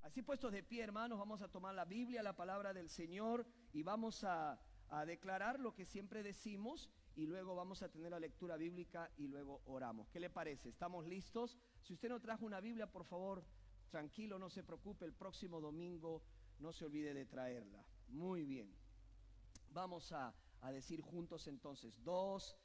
Así puestos de pie, hermanos, vamos a tomar la Biblia, la palabra del Señor, y vamos a declarar lo que siempre decimos, y luego vamos a tener la lectura bíblica y luego oramos. ¿Qué le parece? ¿Estamos listos? Si usted no trajo una Biblia, por favor, tranquilo, no se preocupe, el próximo domingo no se olvide de traerla. Muy bien. Vamos a decir juntos entonces, 2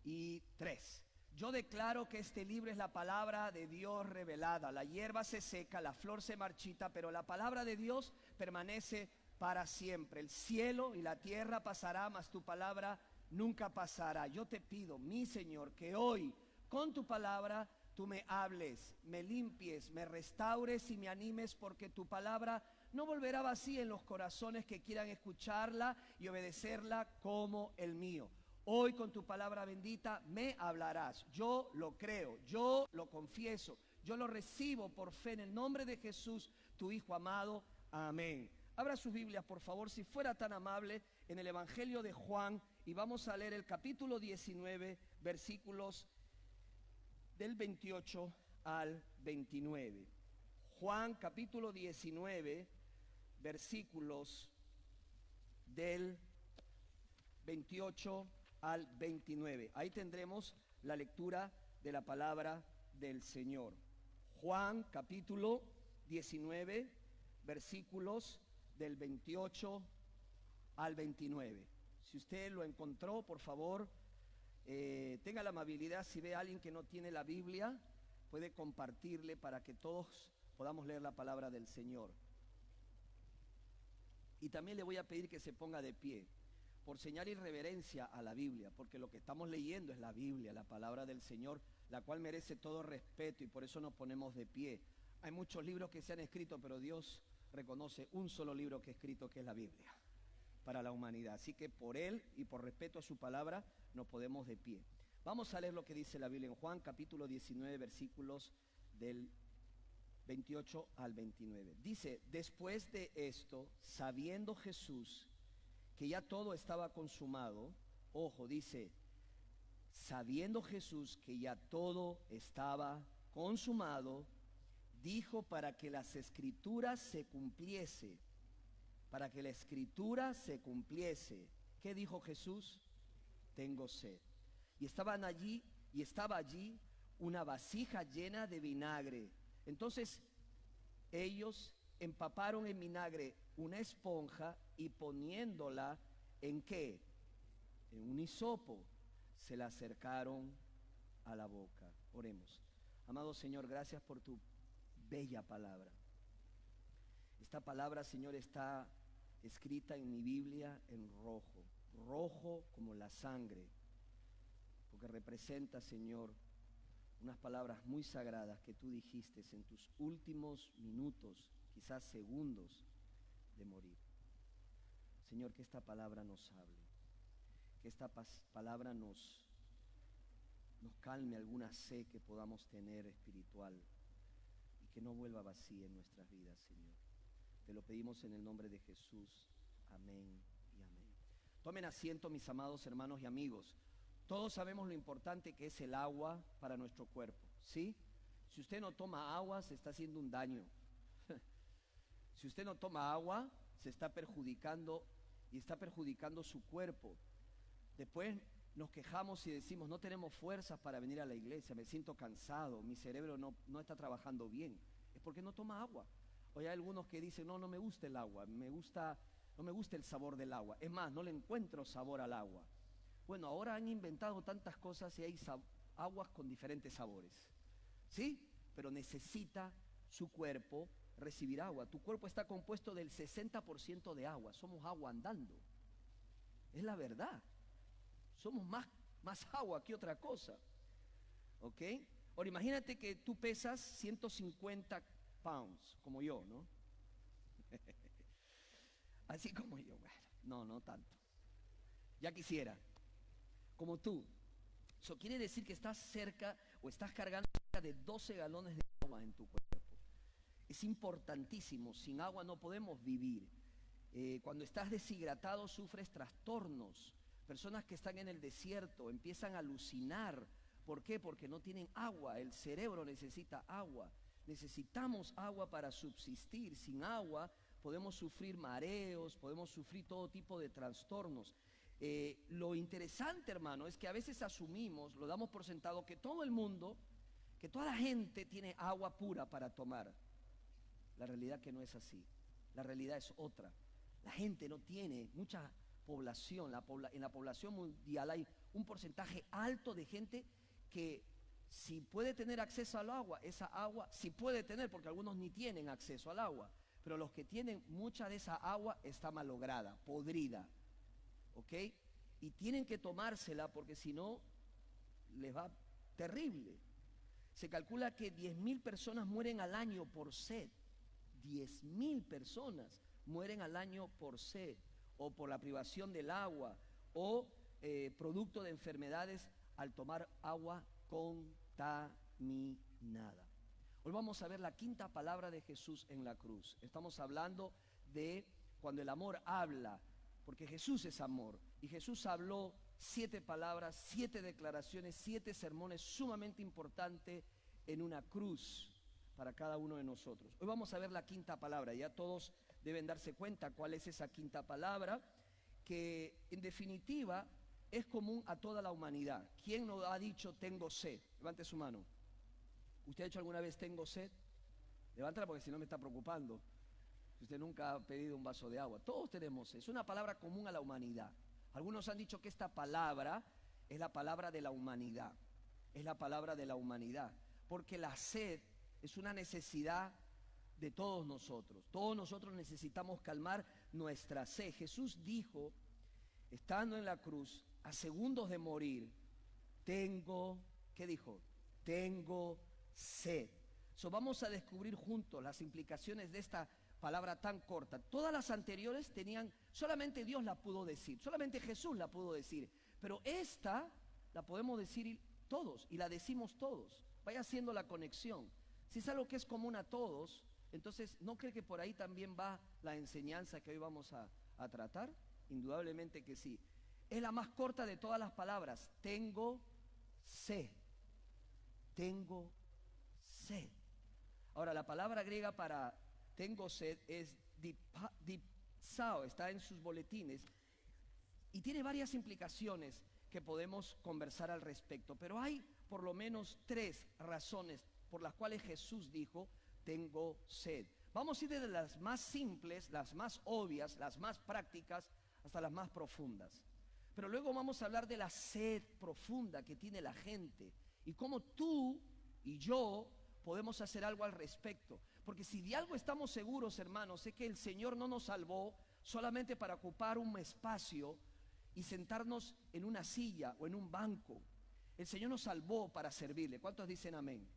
y 3. Yo declaro que este libro es la palabra de Dios revelada. La hierba se seca, la flor se marchita, pero la palabra de Dios permanece para siempre. El cielo y la tierra pasará, mas tu palabra nunca pasará. Yo te pido, mi Señor, que hoy con tu palabra tú me hables, me limpies, me restaures y me animes, porque tu palabra no volverá vacía en los corazones que quieran escucharla y obedecerla como el mío. Hoy con tu palabra bendita me hablarás. Yo lo creo, yo lo confieso, yo lo recibo por fe en el nombre de Jesús, tu Hijo amado. Amén. Abra sus Biblias, por favor, si fuera tan amable, en el Evangelio de Juan, y vamos a leer el capítulo 19, versículos del 28 al 29. Juan capítulo 19, versículos del 28 al 29. Ahí tendremos la lectura de la palabra del Señor. Juan capítulo 19, versículos del 28 al 29. Si usted lo encontró, por favor, tenga la amabilidad, si ve a alguien que no tiene la Biblia, puede compartirle para que todos podamos leer la palabra del Señor. Y también le voy a pedir que se ponga de pie, por señal y reverencia a la Biblia, porque lo que estamos leyendo es la Biblia, la palabra del Señor, la cual merece todo respeto, y por eso nos ponemos de pie. Hay muchos libros que se han escrito, pero Dios reconoce un solo libro que ha escrito, que es la Biblia, para la humanidad. Así que por él y por respeto a su palabra nos ponemos de pie. Vamos a leer lo que dice la Biblia en Juan capítulo 19, versículos del 28 al 29. Dice: después de esto, sabiendo Jesús que ya todo estaba consumado, ojo, dice, sabiendo Jesús que ya todo estaba consumado, dijo, para que las escrituras se cumpliese, para que la escritura se cumpliese. ¿Qué dijo Jesús? Tengo sed. Y estaba allí una vasija llena de vinagre. Entonces ellos empaparon en vinagre una esponja y poniéndola ¿en qué? En un hisopo, se la acercaron a la boca. Oremos. Amado Señor, gracias por tu bella palabra. Esta palabra, Señor, está escrita en mi Biblia en rojo, rojo como la sangre, porque representa, Señor, unas palabras muy sagradas que tú dijiste en tus últimos minutos, quizás segundos de morir. Señor, que esta palabra nos hable, que esta palabra nos calme alguna sed que podamos tener espiritual, y que no vuelva vacía en nuestras vidas, Señor. Te lo pedimos en el nombre de Jesús. Amén y amén. Tomen asiento, mis amados hermanos y amigos. Todos sabemos lo importante que es el agua para nuestro cuerpo, ¿sí? Si usted no toma agua, se está haciendo un daño. Si usted no toma agua, se está perjudicando, y está perjudicando su cuerpo. Después nos quejamos y decimos, no tenemos fuerzas para venir a la iglesia, me siento cansado, mi cerebro no está trabajando bien. Es porque no toma agua. Hoy hay algunos que dicen, no me gusta el agua, no me gusta el sabor del agua. Es más, no le encuentro sabor al agua. Bueno, ahora han inventado tantas cosas y hay aguas con diferentes sabores, ¿sí? Pero necesita su cuerpo recibir agua. Tu cuerpo está compuesto del 60% de agua. Somos agua andando. Es la verdad. Somos más agua que otra cosa. ¿Ok? Ahora imagínate que tú pesas 150 pounds, como yo, ¿no? Así como yo. Bueno, no tanto. Ya quisiera. Como tú. Eso quiere decir que estás cerca o estás cargando cerca de 12 galones de agua en tu cuerpo. Es importantísimo. Sin agua no podemos vivir. Cuando estás deshidratado sufres trastornos. Personas que están en el desierto empiezan a alucinar. ¿Por qué? Porque no tienen agua. El cerebro necesita agua. Necesitamos agua para subsistir. Sin agua podemos sufrir mareos, podemos sufrir todo tipo de trastornos. Lo interesante, hermano, es que a veces asumimos, lo damos por sentado, que todo el mundo, que toda la gente tiene agua pura para tomar. La realidad que no es así. La realidad es otra. La gente no tiene mucha población. En la población mundial hay un porcentaje alto de gente que si puede tener acceso al agua, esa agua sí puede tener, porque algunos ni tienen acceso al agua. Pero los que tienen mucha de esa agua está malograda, podrida. ¿Ok? Y tienen que tomársela porque si no, les va terrible. Se calcula que 10.000 personas mueren al año por sed. 10.000 personas mueren al año por sed o por la privación del agua o producto de enfermedades al tomar agua contaminada. Hoy vamos a ver la quinta palabra de Jesús en la cruz. Estamos hablando de cuando el amor habla, porque Jesús es amor. Y Jesús habló 7 palabras, 7 declaraciones, 7 sermones sumamente importantes en una cruz para cada uno de nosotros. Hoy vamos a ver la quinta palabra. Ya todos deben darse cuenta cuál es esa quinta palabra, que en definitiva es común a toda la humanidad. ¿Quién no ha dicho tengo sed? Levante su mano. ¿Usted ha dicho alguna vez tengo sed? Levántala porque si no me está preocupando. Si usted nunca ha pedido un vaso de agua. Todos tenemos sed. Es una palabra común a la humanidad. Algunos han dicho que esta palabra es la palabra de la humanidad. Es la palabra de la humanidad. Porque la sed es una necesidad de todos nosotros. Todos nosotros necesitamos calmar nuestra sed. Jesús dijo, estando en la cruz, a segundos de morir, ¿qué dijo? Tengo sed. Vamos a descubrir juntos las implicaciones de esta palabra tan corta. Todas las anteriores solamente Dios la pudo decir, solamente Jesús la pudo decir, pero esta la podemos decir todos y la decimos todos. Vaya haciendo la conexión. Si es algo que es común a todos, entonces ¿no cree que por ahí también va la enseñanza que hoy vamos a tratar? Indudablemente que sí. Es la más corta de todas las palabras. Tengo sed. Tengo sed. Ahora, la palabra griega para tengo sed es dipsao, está en sus boletines y tiene varias implicaciones que podemos conversar al respecto, pero hay por lo menos 3 razones por las cuales Jesús dijo tengo sed. Vamos a ir desde las más simples, las más obvias, las más prácticas, hasta las más profundas. Pero luego vamos a hablar de la sed profunda que tiene la gente y cómo tú y yo podemos hacer algo al respecto. Porque si de algo estamos seguros, hermanos, es que el Señor no nos salvó solamente para ocupar un espacio y sentarnos en una silla o en un banco. El Señor nos salvó para servirle. ¿Cuántos dicen amén?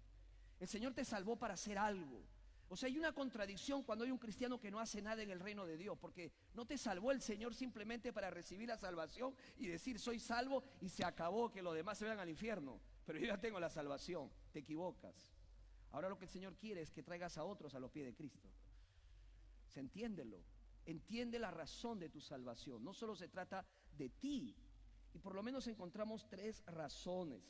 El Señor te salvó para hacer algo. O sea, hay una contradicción cuando hay un cristiano que no hace nada en el reino de Dios, porque no te salvó el Señor simplemente para recibir la salvación y decir soy salvo y se acabó, que los demás se vayan al infierno, pero yo ya tengo la salvación. Te equivocas. Ahora lo que el Señor quiere es que traigas a otros a los pies de Cristo. ¿Se entiéndelo? Entiende la razón de tu salvación. No solo se trata de ti. Y por lo menos encontramos 3 razones.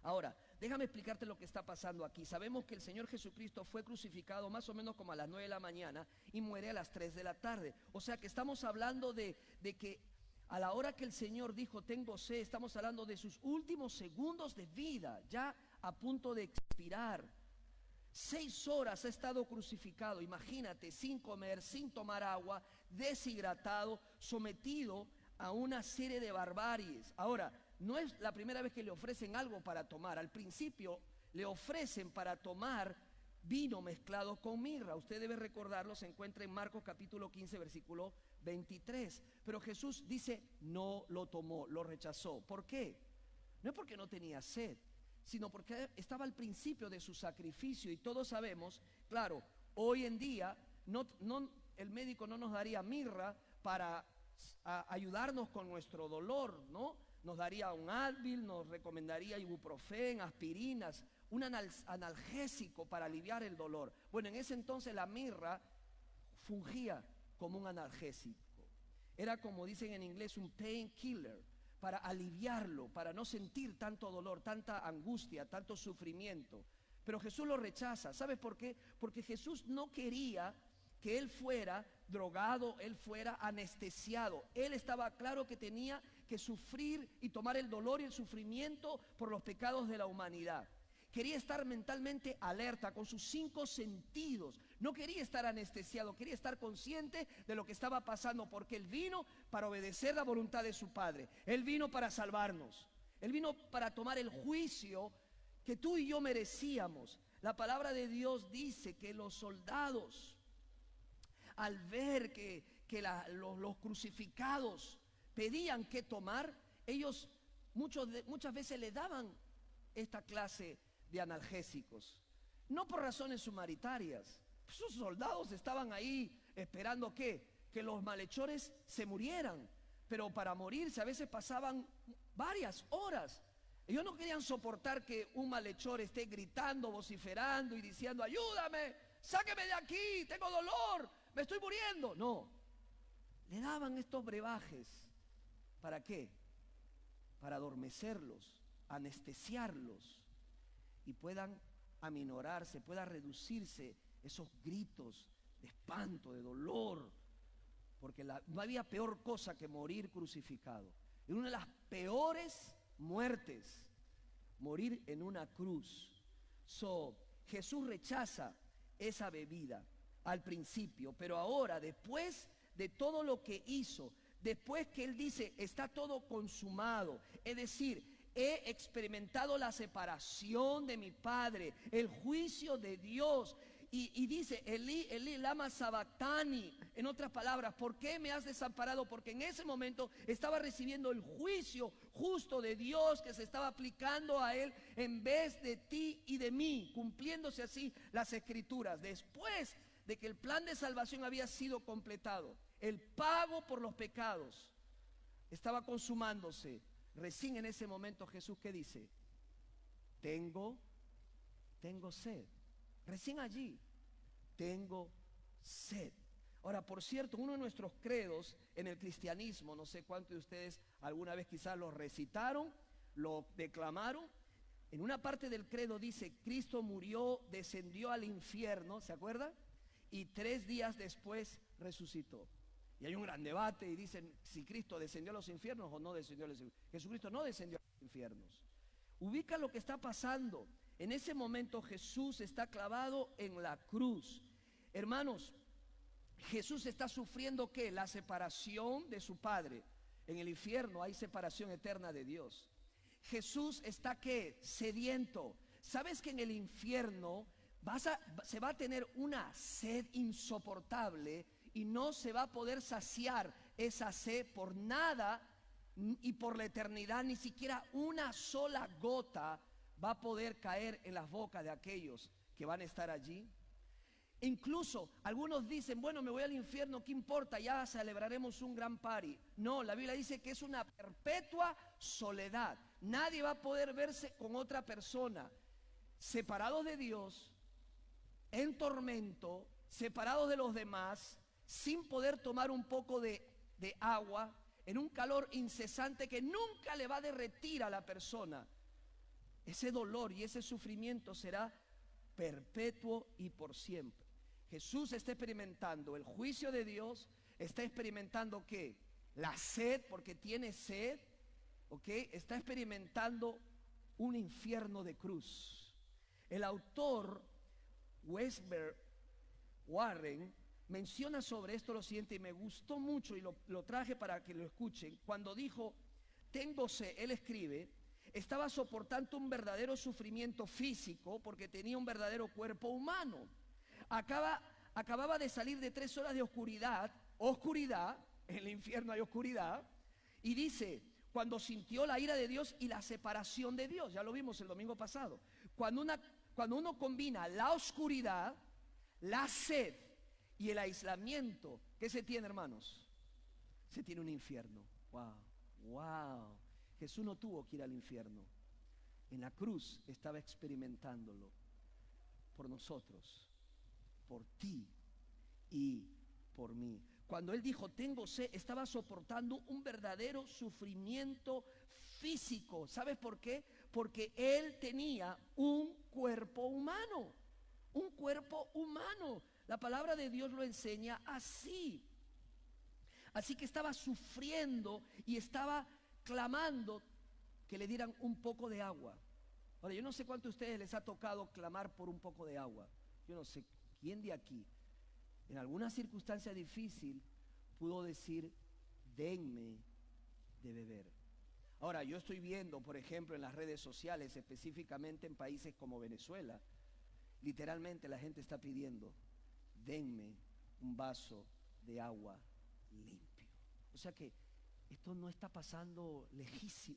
Ahora, déjame explicarte lo que está pasando aquí. Sabemos que el Señor Jesucristo fue crucificado más o menos como a las 9 de la mañana y muere a las 3 de la tarde. O sea que estamos hablando de que a la hora que el Señor dijo tengo sed, estamos hablando de sus últimos segundos de vida, ya a punto de expirar. 6 horas ha estado crucificado, imagínate, sin comer, sin tomar agua, deshidratado, sometido a una serie de barbaries. Ahora, no es la primera vez que le ofrecen algo para tomar. Al principio le ofrecen para tomar vino mezclado con mirra. Usted debe recordarlo, se encuentra en Marcos capítulo 15, versículo 23. Pero Jesús dice, no lo tomó, lo rechazó. ¿Por qué? No es porque no tenía sed, sino porque estaba al principio de su sacrificio. Y todos sabemos, claro, hoy en día el médico no nos daría mirra para ayudarnos con nuestro dolor, ¿no? Nos daría un Advil, nos recomendaría ibuprofén, aspirinas, un analgésico para aliviar el dolor. Bueno, en ese entonces la mirra fungía como un analgésico. Era, como dicen en inglés, un painkiller, para aliviarlo, para no sentir tanto dolor, tanta angustia, tanto sufrimiento. Pero Jesús lo rechaza. ¿Sabes por qué? Porque Jesús no quería que él fuera drogado, él fuera anestesiado. Él estaba claro que tenía que sufrir y tomar el dolor y el sufrimiento por los pecados de la humanidad. Quería estar mentalmente alerta con sus 5 sentidos. No quería estar anestesiado, quería estar consciente de lo que estaba pasando, porque Él vino para obedecer la voluntad de su Padre. Él vino para salvarnos. Él vino para tomar el juicio que tú y yo merecíamos. La palabra de Dios dice que los soldados, al ver que los crucificados pedían qué tomar, ellos muchas veces le daban esta clase de analgésicos, no por razones humanitarias. Sus soldados estaban ahí esperando que los malhechores se murieran, pero para morirse a veces pasaban varias horas. Ellos no querían soportar que un malhechor esté gritando, vociferando y diciendo: ayúdame, sáqueme de aquí, tengo dolor, me estoy muriendo. No, le daban estos brebajes. ¿Para qué? Para adormecerlos, anestesiarlos, y puedan aminorarse, pueda reducirse esos gritos de espanto, de dolor, porque no había peor cosa que morir crucificado. Es una de las peores muertes, morir en una cruz. Jesús rechaza esa bebida al principio, pero ahora, después de todo lo que hizo, después que Él dice está todo consumado, es decir, he experimentado la separación de mi Padre, el juicio de Dios, y dice Elí, Elí, lama sabactani. En otras palabras, ¿por qué me has desamparado? Porque en ese momento estaba recibiendo el juicio justo de Dios que se estaba aplicando a él en vez de ti y de mí, cumpliéndose así las escrituras. Después de que el plan de salvación había sido completado, el pago por los pecados estaba consumándose. Recién en ese momento Jesús, ¿qué dice? Tengo sed. Recién allí, tengo sed. Ahora, por cierto, uno de nuestros credos en el cristianismo, no sé cuántos de ustedes alguna vez quizás lo recitaron, lo declamaron. En una parte del credo dice: Cristo murió, descendió al infierno, ¿se acuerdan? Y 3 días después resucitó. Y hay un gran debate y dicen si Cristo descendió a los infiernos o no descendió a los infiernos. Jesucristo no descendió a los infiernos. Ubica lo que está pasando. En ese momento Jesús está clavado en la cruz. Hermanos, Jesús está sufriendo ¿qué? La separación de su Padre. En el infierno hay separación eterna de Dios. Jesús está ¿qué? Sediento. ¿Sabes que en el infierno se va a tener una sed insoportable y no se va a poder saciar esa sed por nada y por la eternidad? Ni siquiera una sola gota va a poder caer en las bocas de aquellos que van a estar allí. Incluso algunos dicen: bueno, me voy al infierno, ¿qué importa? Ya celebraremos un gran party. No, la Biblia dice que es una perpetua soledad. Nadie va a poder verse con otra persona. Separados de Dios, en tormento, separados de los demás, sin poder tomar un poco de agua, en un calor incesante que nunca le va a derretir a la persona. Ese dolor y ese sufrimiento será perpetuo y por siempre. Jesús está experimentando el juicio de Dios, está experimentando ¿qué? La sed, porque tiene sed, ¿ok? Está experimentando un infierno de cruz. El autor Westbrook Warren menciona sobre esto lo siguiente, y me gustó mucho y lo traje para que lo escuchen. Cuando dijo tengo sed, él escribe: estaba soportando un verdadero sufrimiento físico porque tenía un verdadero cuerpo humano. Acababa de salir de 3 horas de oscuridad, en el infierno hay oscuridad, y dice, cuando sintió la ira de Dios y la separación de Dios, ya lo vimos el domingo pasado, cuando uno combina la oscuridad, la sed y el aislamiento, ¿qué se tiene, hermanos? Se tiene un infierno. Wow. Jesús no tuvo que ir al infierno. En la cruz estaba experimentándolo por nosotros, por ti y por mí. Cuando él dijo tengo sed, estaba soportando un verdadero sufrimiento físico. ¿Sabes por qué? porque él tenía un cuerpo humano. Un cuerpo humano. La palabra de Dios lo enseña así. Así que estaba sufriendo y estaba clamando que le dieran un poco de agua. Ahora, yo no sé cuánto a ustedes les ha tocado clamar por un poco de agua. Yo no sé quién de aquí, en alguna circunstancia difícil, pudo decir, denme de beber. Ahora, yo estoy viendo, por ejemplo, en las redes sociales, específicamente en países como Venezuela, literalmente la gente está pidiendo, denme un vaso de agua limpio. O sea que esto no está pasando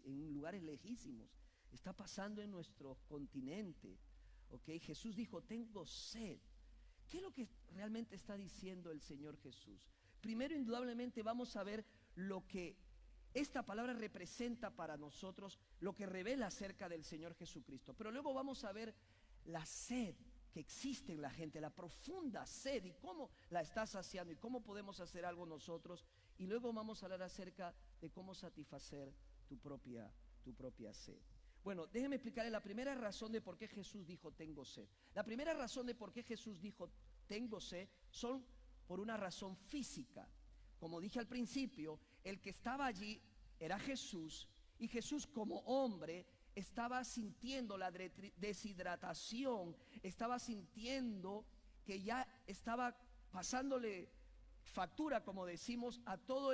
en lugares lejísimos, está pasando en nuestro continente. ¿Okay? Jesús dijo, tengo sed. ¿Qué es lo que realmente está diciendo el Señor Jesús? Primero, indudablemente, vamos a ver lo que esta palabra representa para nosotros, lo que revela acerca del Señor Jesucristo. Pero luego vamos a ver la sed que existe en la gente, la profunda sed, y cómo la está saciando y cómo podemos hacer algo nosotros. Y luego vamos a hablar acerca de cómo satisfacer tu propia sed. Bueno, déjeme explicarle la primera razón de por qué Jesús dijo tengo sed. La primera razón de por qué Jesús dijo tengo sed son por una razón física. Como dije al principio, el que estaba allí era Jesús, y Jesús como hombre estaba sintiendo la deshidratación, estaba sintiendo que ya estaba pasándole factura, como decimos, a todo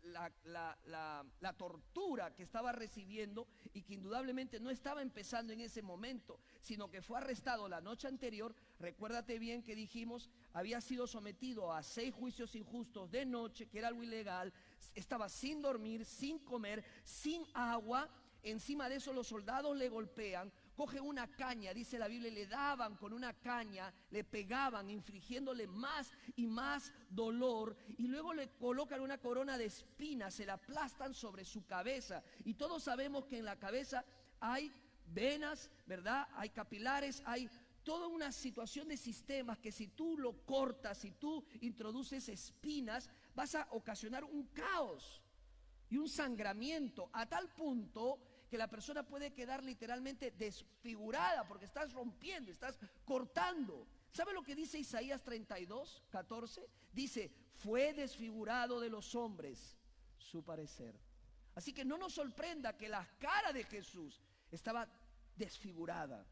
la tortura que estaba recibiendo, y que indudablemente no estaba empezando en ese momento, sino que fue arrestado la noche anterior. Recuérdate bien que dijimos, había sido sometido a 6 juicios injustos de noche, que era algo ilegal, estaba sin dormir, sin comer, sin agua. Encima de eso los soldados le golpean, cogen una caña, dice la Biblia, le daban con una caña, le pegaban, infligiéndole más y más dolor, y luego le colocan una corona de espinas, se la aplastan sobre su cabeza. Y todos sabemos que en la cabeza hay venas, ¿verdad? Hay capilares, hay toda una situación de sistemas que si tú lo cortas, si tú introduces espinas, vas a ocasionar un caos y un sangramiento a tal punto que la persona puede quedar literalmente desfigurada, porque estás rompiendo, estás cortando. ¿Sabe lo que dice Isaías 32, 14? Dice, fue desfigurado de los hombres su parecer. Así que no nos sorprenda que la cara de Jesús estaba desfigurada.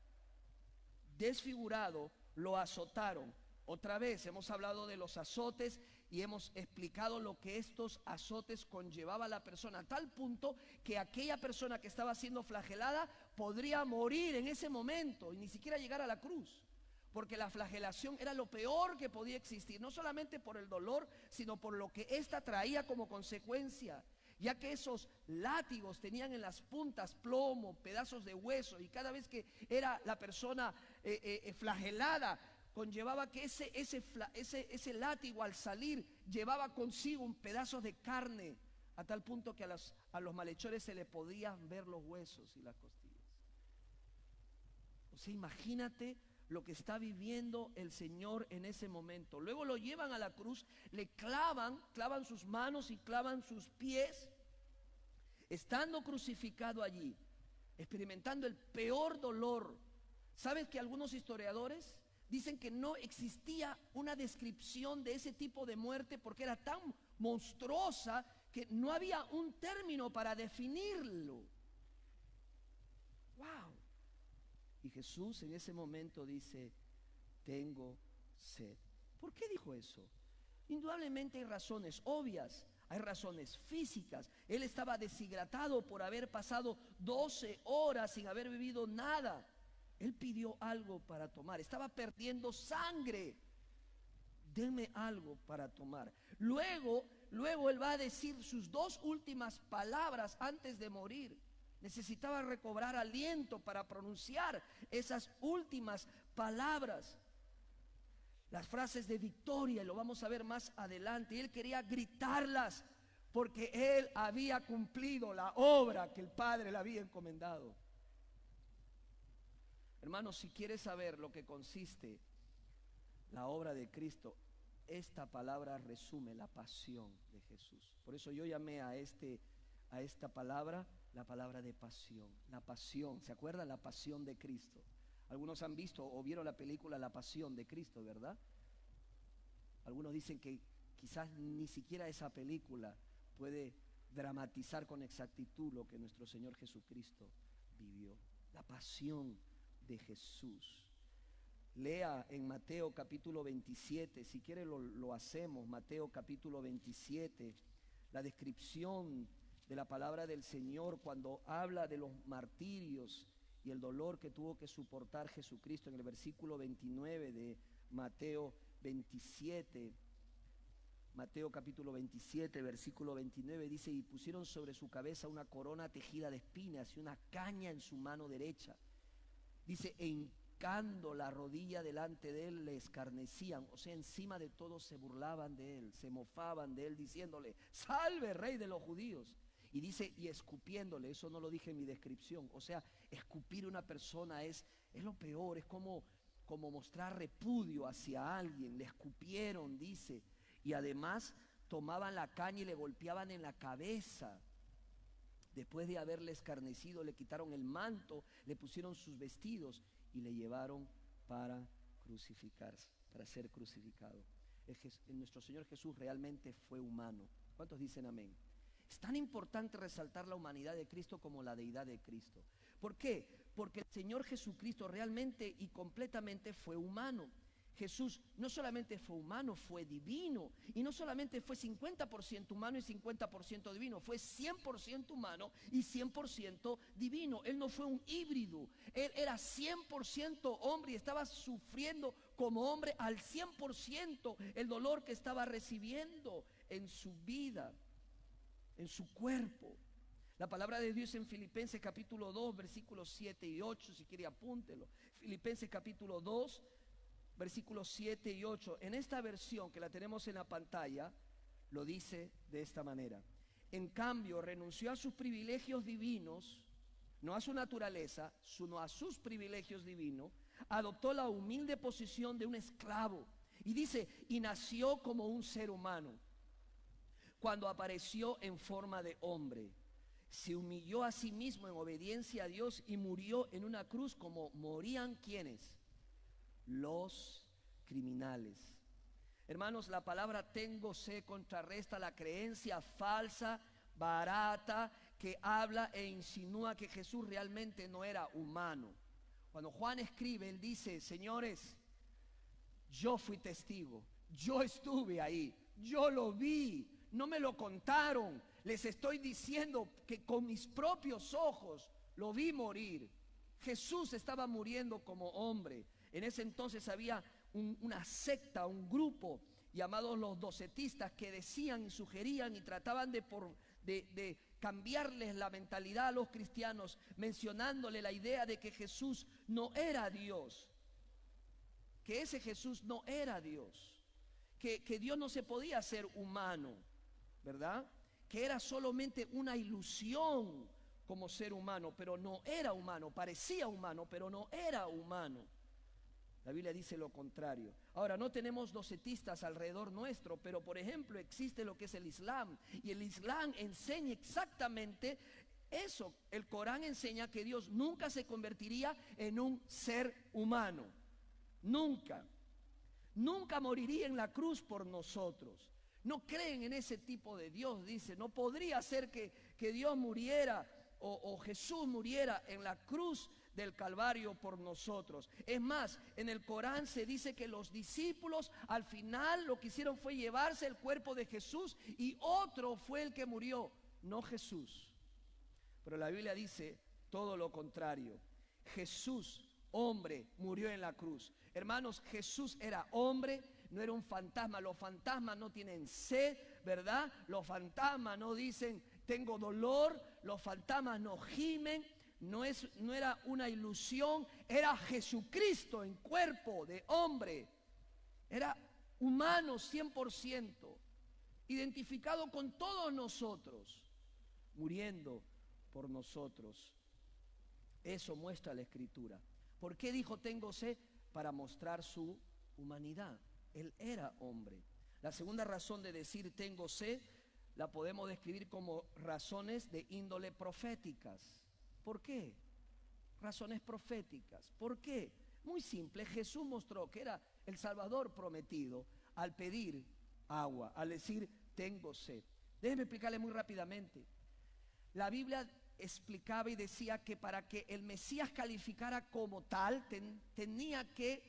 Desfigurado, lo azotaron. Otra vez hemos hablado de los azotes y hemos explicado lo que estos azotes conllevaba a la persona, a tal punto que aquella persona que estaba siendo flagelada podría morir en ese momento y ni siquiera llegar a la cruz, porque la flagelación era lo peor que podía existir, no solamente por el dolor, sino por lo que ésta traía como consecuencia, ya que esos látigos tenían en las puntas plomo, pedazos de hueso, y cada vez que era la persona flagelada, conllevaba que ese látigo al salir llevaba consigo un pedazo de carne, a tal punto que a los malhechores se le podían ver los huesos y las costillas. O sea, imagínate lo que está viviendo el Señor en ese momento. Luego lo llevan a la cruz, le clavan sus manos y clavan sus pies, estando crucificado allí, experimentando el peor dolor. ¿Sabes que algunos historiadores dicen que no existía una descripción de ese tipo de muerte porque era tan monstruosa que no había un término para definirlo? ¡Wow! Y Jesús en ese momento dice, tengo sed. ¿Por qué dijo eso? Indudablemente hay razones obvias, hay razones físicas. Él estaba deshidratado por haber pasado 12 horas sin haber bebido nada. Él pidió algo para tomar, estaba perdiendo sangre. Deme algo para tomar. Luego él va a decir sus 2 últimas palabras antes de morir. Necesitaba recobrar aliento para pronunciar esas últimas palabras, las frases de victoria, y lo vamos a ver más adelante. Y él quería gritarlas porque él había cumplido la obra que el Padre le había encomendado. Hermanos, si quieres saber lo que consiste la obra de Cristo, esta palabra resume la pasión de Jesús. Por eso yo llamé a esta palabra La palabra de pasión, la pasión, ¿se acuerdan? La pasión de Cristo. Algunos han visto o vieron la película La Pasión de Cristo, ¿verdad? Algunos dicen que quizás ni siquiera esa película puede dramatizar con exactitud lo que nuestro Señor Jesucristo vivió. La pasión de Jesús. Lea en Mateo capítulo 27, si quiere lo hacemos, Mateo capítulo 27, la descripción de la palabra del Señor cuando habla de los martirios y el dolor que tuvo que soportar Jesucristo en el versículo 29 de Mateo 27. Mateo capítulo 27, versículo 29 dice: y pusieron sobre su cabeza una corona tejida de espinas y una caña en su mano derecha. Dice, e hincando la rodilla delante de él le escarnecían, o sea, encima de todos se burlaban de él, se mofaban de él diciéndole, salve rey de los judíos. Y dice, y escupiéndole, eso no lo dije en mi descripción, o sea, escupir a una persona es lo peor, es como mostrar repudio hacia alguien. Le escupieron, dice, y además tomaban la caña y le golpeaban en la cabeza. Después de haberle escarnecido, le quitaron el manto, le pusieron sus vestidos y le llevaron para crucificarse, para ser crucificado. Nuestro Señor Jesús realmente fue humano. ¿Cuántos dicen amén? Es tan importante resaltar la humanidad de Cristo como la deidad de Cristo. ¿Por qué? Porque el Señor Jesucristo realmente y completamente fue humano. Jesús no solamente fue humano, fue divino. Y no solamente fue 50% humano y 50% divino, fue 100% humano y 100% divino. Él no fue un híbrido, él era 100% hombre y estaba sufriendo como hombre al 100% el dolor que estaba recibiendo en su vida, en su cuerpo. La palabra de Dios en Filipenses capítulo 2, versículos 7 y 8, si quiere apúntelo. Filipenses capítulo 2, versículos 7 y 8. En esta versión que la tenemos en la pantalla, lo dice de esta manera. En cambio, renunció a sus privilegios divinos, no a su naturaleza, sino a sus privilegios divinos, adoptó la humilde posición de un esclavo. Y dice, y nació como un ser humano. Cuando apareció en forma de hombre, se humilló a sí mismo en obediencia a Dios y murió en una cruz como morían ¿quiénes? Los criminales. Hermanos, la palabra tengo se contrarresta la creencia falsa, barata, que habla e insinúa que Jesús realmente no era humano. Cuando Juan escribe, él dice, señores, yo fui testigo, yo estuve ahí, yo lo vi, no me lo contaron, les estoy diciendo que con mis propios ojos lo vi morir. Jesús estaba muriendo como hombre. En ese entonces había una secta, un grupo llamados los docetistas que decían y sugerían y trataban de cambiarles la mentalidad a los cristianos, mencionándole la idea de que Jesús no era Dios, que ese Jesús no era Dios, que Dios no se podía hacer humano, ¿verdad? Que era solamente una ilusión como ser humano, pero no era humano, parecía humano, pero no era humano. La Biblia dice lo contrario. Ahora, no tenemos docetistas alrededor nuestro, pero por ejemplo existe lo que es el Islam, y el Islam enseña exactamente eso. El Corán enseña que Dios nunca se convertiría en un ser humano, nunca moriría en la cruz por nosotros. No creen en ese tipo de Dios, dice. No podría ser que Dios muriera o Jesús muriera en la cruz del Calvario por nosotros. Es más, en el Corán se dice que los discípulos al final lo que hicieron fue llevarse el cuerpo de Jesús y otro fue el que murió, no Jesús. Pero la Biblia dice todo lo contrario. Jesús, hombre, murió en la cruz. Hermanos, Jesús era hombre, no era un fantasma. Los fantasmas no tienen sed, ¿verdad? Los fantasmas no dicen tengo dolor, los fantasmas no gimen. No era una ilusión, era Jesucristo en cuerpo de hombre. Era humano 100%, identificado con todos nosotros, muriendo por nosotros. Eso muestra la Escritura. ¿Por qué dijo tengo sed? Para mostrar su humanidad. Él era hombre. La segunda razón de decir tengo sed, la podemos describir como razones de índole proféticas. ¿Por qué? Razones proféticas. ¿Por qué? Muy simple, Jesús mostró que era el Salvador prometido al pedir agua, al decir tengo sed. Déjenme explicarle muy rápidamente. La Biblia explicaba y decía que para que el Mesías calificara como tal, tenía que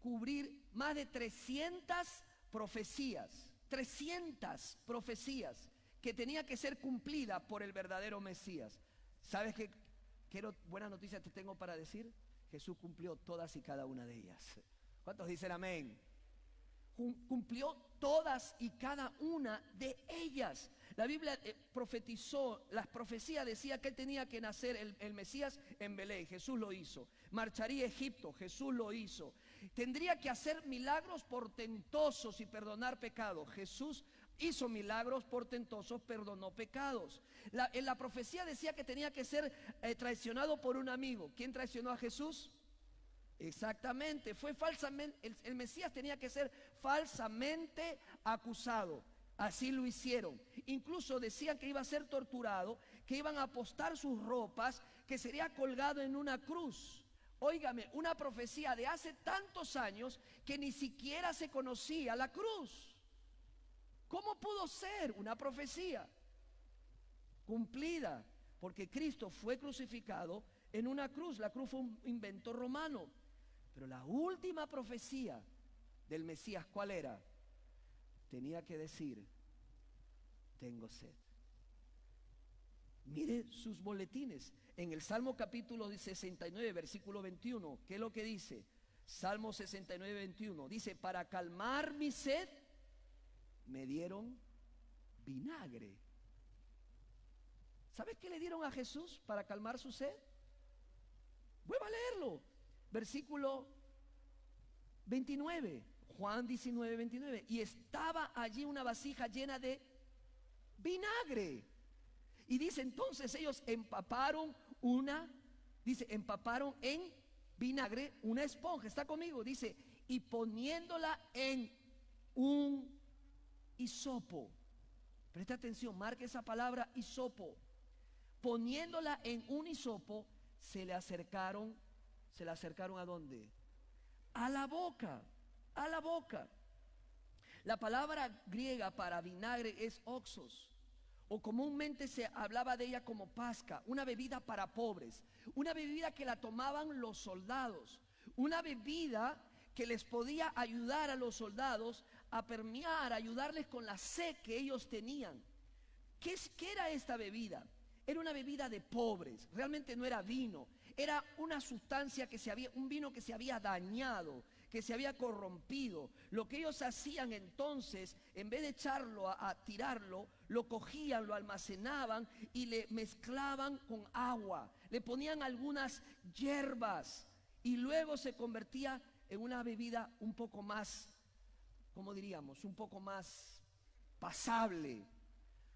cubrir más de 300 profecías que tenía que ser cumplida por el verdadero Mesías. ¿Sabes qué? Buenas noticias te tengo para decir. Jesús cumplió todas y cada una de ellas. ¿Cuántos dicen amén? Cumplió todas y cada una de ellas. La Biblia profetizó, las profecías decía que él tenía que nacer el Mesías en Belén. Jesús lo hizo. Marcharía a Egipto. Jesús lo hizo. Tendría que hacer milagros portentosos y perdonar pecados. Jesús hizo milagros portentosos, perdonó pecados. En la profecía decía que tenía que ser traicionado por un amigo. ¿Quién traicionó a Jesús? Exactamente, fue falsamente, el Mesías tenía que ser falsamente acusado. Así lo hicieron. Incluso decían que iba a ser torturado, que iban a apostar sus ropas, que sería colgado en una cruz. Óigame, una profecía de hace tantos años que ni siquiera se conocía la cruz. ¿Cómo pudo ser una profecía cumplida? Porque Cristo fue crucificado en una cruz. La cruz fue un invento romano. Pero la última profecía del Mesías, ¿cuál era? Tenía que decir, tengo sed. Mire sus boletines. En el Salmo capítulo 69, versículo 21, ¿qué es lo que dice? Salmo 69, 21. Dice, para calmar mi sed, me dieron vinagre. ¿Sabes qué le dieron a Jesús para calmar su sed? Vuelva a leerlo. Versículo 29, Juan 19, 29. Y estaba allí una vasija llena de vinagre. Y dice, entonces ellos empaparon en vinagre una esponja. ¿Está conmigo? Dice, y poniéndola en un hisopo. Presta atención, marque esa palabra hisopo. Poniéndola en un hisopo, se le acercaron ¿a dónde? A la boca, a la boca. La palabra griega para vinagre es oxos, o comúnmente se hablaba de ella como pasca, una bebida para pobres, una bebida que la tomaban los soldados, una bebida que les podía ayudar a los soldados a permear, a ayudarles con la sed que ellos tenían. ¿Qué era esta bebida? Era una bebida de pobres, realmente no era vino, era una sustancia un vino que se había dañado, que se había corrompido. Lo que ellos hacían entonces, en vez de echarlo a tirarlo, lo cogían, lo almacenaban y le mezclaban con agua, le ponían algunas hierbas y luego se convertía en una bebida un poco más, ¿cómo diríamos? Un poco más pasable.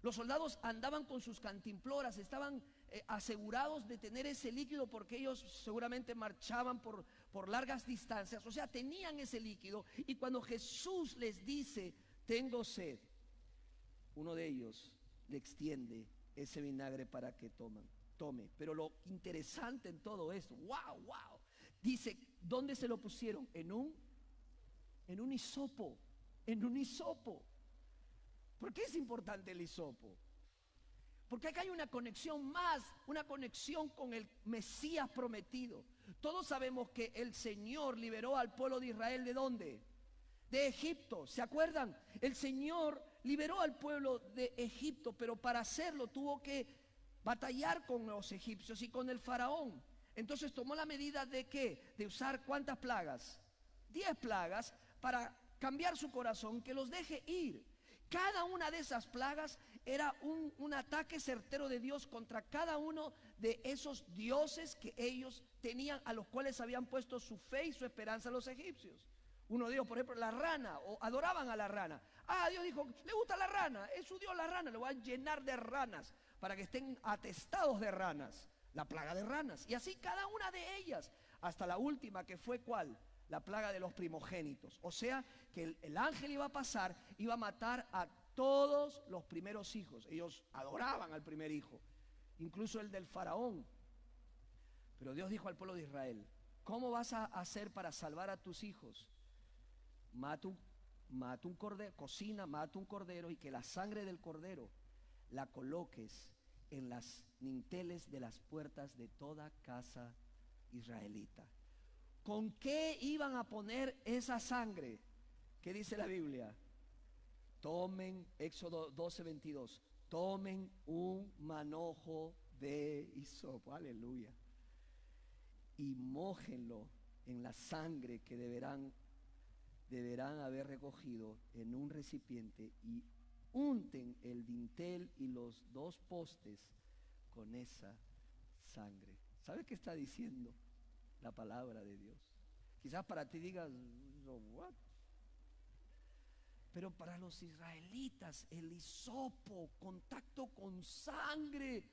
Los soldados andaban con sus cantimploras, estaban asegurados de tener ese líquido porque ellos seguramente marchaban por largas distancias, o sea, tenían ese líquido. Y cuando Jesús les dice, tengo sed, uno de ellos le extiende ese vinagre para que tome. Pero lo interesante en todo esto, wow, dice, ¿dónde se lo pusieron? En un hisopo, ¿Por qué es importante el hisopo? Porque acá hay una conexión con el Mesías prometido. Todos sabemos que el Señor liberó al pueblo de Israel, ¿de dónde? De Egipto, ¿se acuerdan? El Señor liberó al pueblo de Egipto, pero para hacerlo tuvo que batallar con los egipcios y con el faraón. Entonces tomó la medida de ¿qué? De usar ¿cuántas plagas? 10 plagas para cambiar su corazón, que los deje ir. Cada una de esas plagas era un ataque certero de Dios contra cada uno de esos dioses que ellos tenían, a los cuales habían puesto su fe y su esperanza los egipcios. Uno de ellos, por ejemplo, la rana, o adoraban a la rana. Dios dijo, le gusta la rana, es su Dios la rana, le voy a llenar de ranas para que estén atestados de ranas, la plaga de ranas. Y así cada una de ellas, hasta la última, que fue ¿cuál? la plaga de los primogénitos. O sea, que el ángel iba a pasar, iba a matar a todos los primeros hijos. Ellos adoraban al primer hijo, incluso el del faraón. Pero Dios dijo al pueblo de Israel: ¿cómo vas a hacer para salvar a tus hijos? Mata un cordero, mata un cordero, y que la sangre del cordero la coloques en las dinteles de las puertas de toda casa israelita. ¿Con qué iban a poner esa sangre? ¿Qué dice la Biblia? Tomen, Éxodo 12:22, tomen un manojo de hisopo, aleluya, y mójenlo en la sangre que deberán haber recogido en un recipiente, y unten el dintel y los 2 postes con esa sangre. ¿Sabe qué está diciendo la palabra de Dios? Quizás para ti digas, ¿what? Pero para los israelitas, el hisopo, contacto con sangre,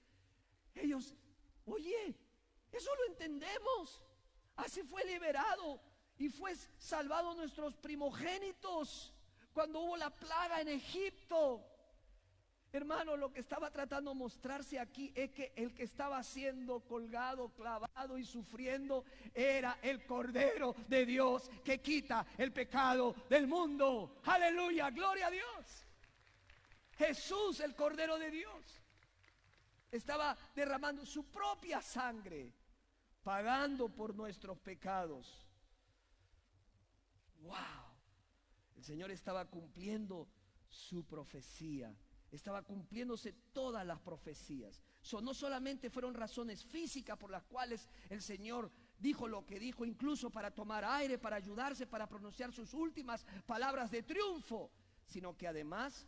ellos, oye, eso lo entendemos. Así fue liberado y fue salvado nuestros primogénitos cuando hubo la plaga en Egipto. Hermano, lo que estaba tratando de mostrarse aquí es que el que estaba siendo colgado, clavado y sufriendo era el Cordero de Dios que quita el pecado del mundo. Aleluya, gloria a Dios. Jesús, el Cordero de Dios, estaba derramando su propia sangre, pagando por nuestros pecados. ¡Wow! El Señor estaba cumpliendo su profecía. Estaba cumpliéndose todas las profecías. No solamente fueron razones físicas por las cuales el Señor dijo lo que dijo, incluso para tomar aire, para ayudarse, para pronunciar sus últimas palabras de triunfo, sino que además